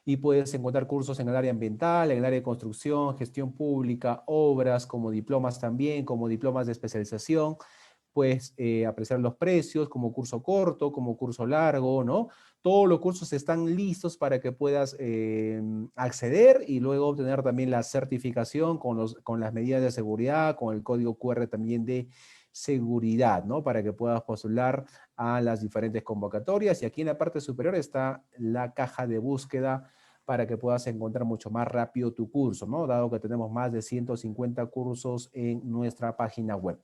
y puedes encontrar cursos en el área ambiental, en el área de construcción, gestión pública, obras, como diplomas también, como diplomas de especialización. Puedes apreciar los precios como curso corto, como curso largo, ¿no? Todos los cursos están listos para que puedas acceder y luego obtener también la certificación con las medidas de seguridad, con el código QR también de seguridad, ¿no? Para que puedas postular a las diferentes convocatorias. Y aquí en la parte superior está la caja de búsqueda para que puedas encontrar mucho más rápido tu curso, ¿no? Dado que tenemos más de 150 cursos en nuestra página web.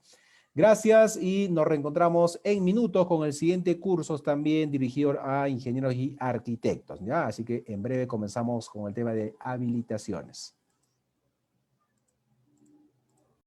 Gracias y nos reencontramos en minutos con el siguiente curso también dirigido a ingenieros y arquitectos, ¿ya? Así que en breve comenzamos con el tema de habilitaciones.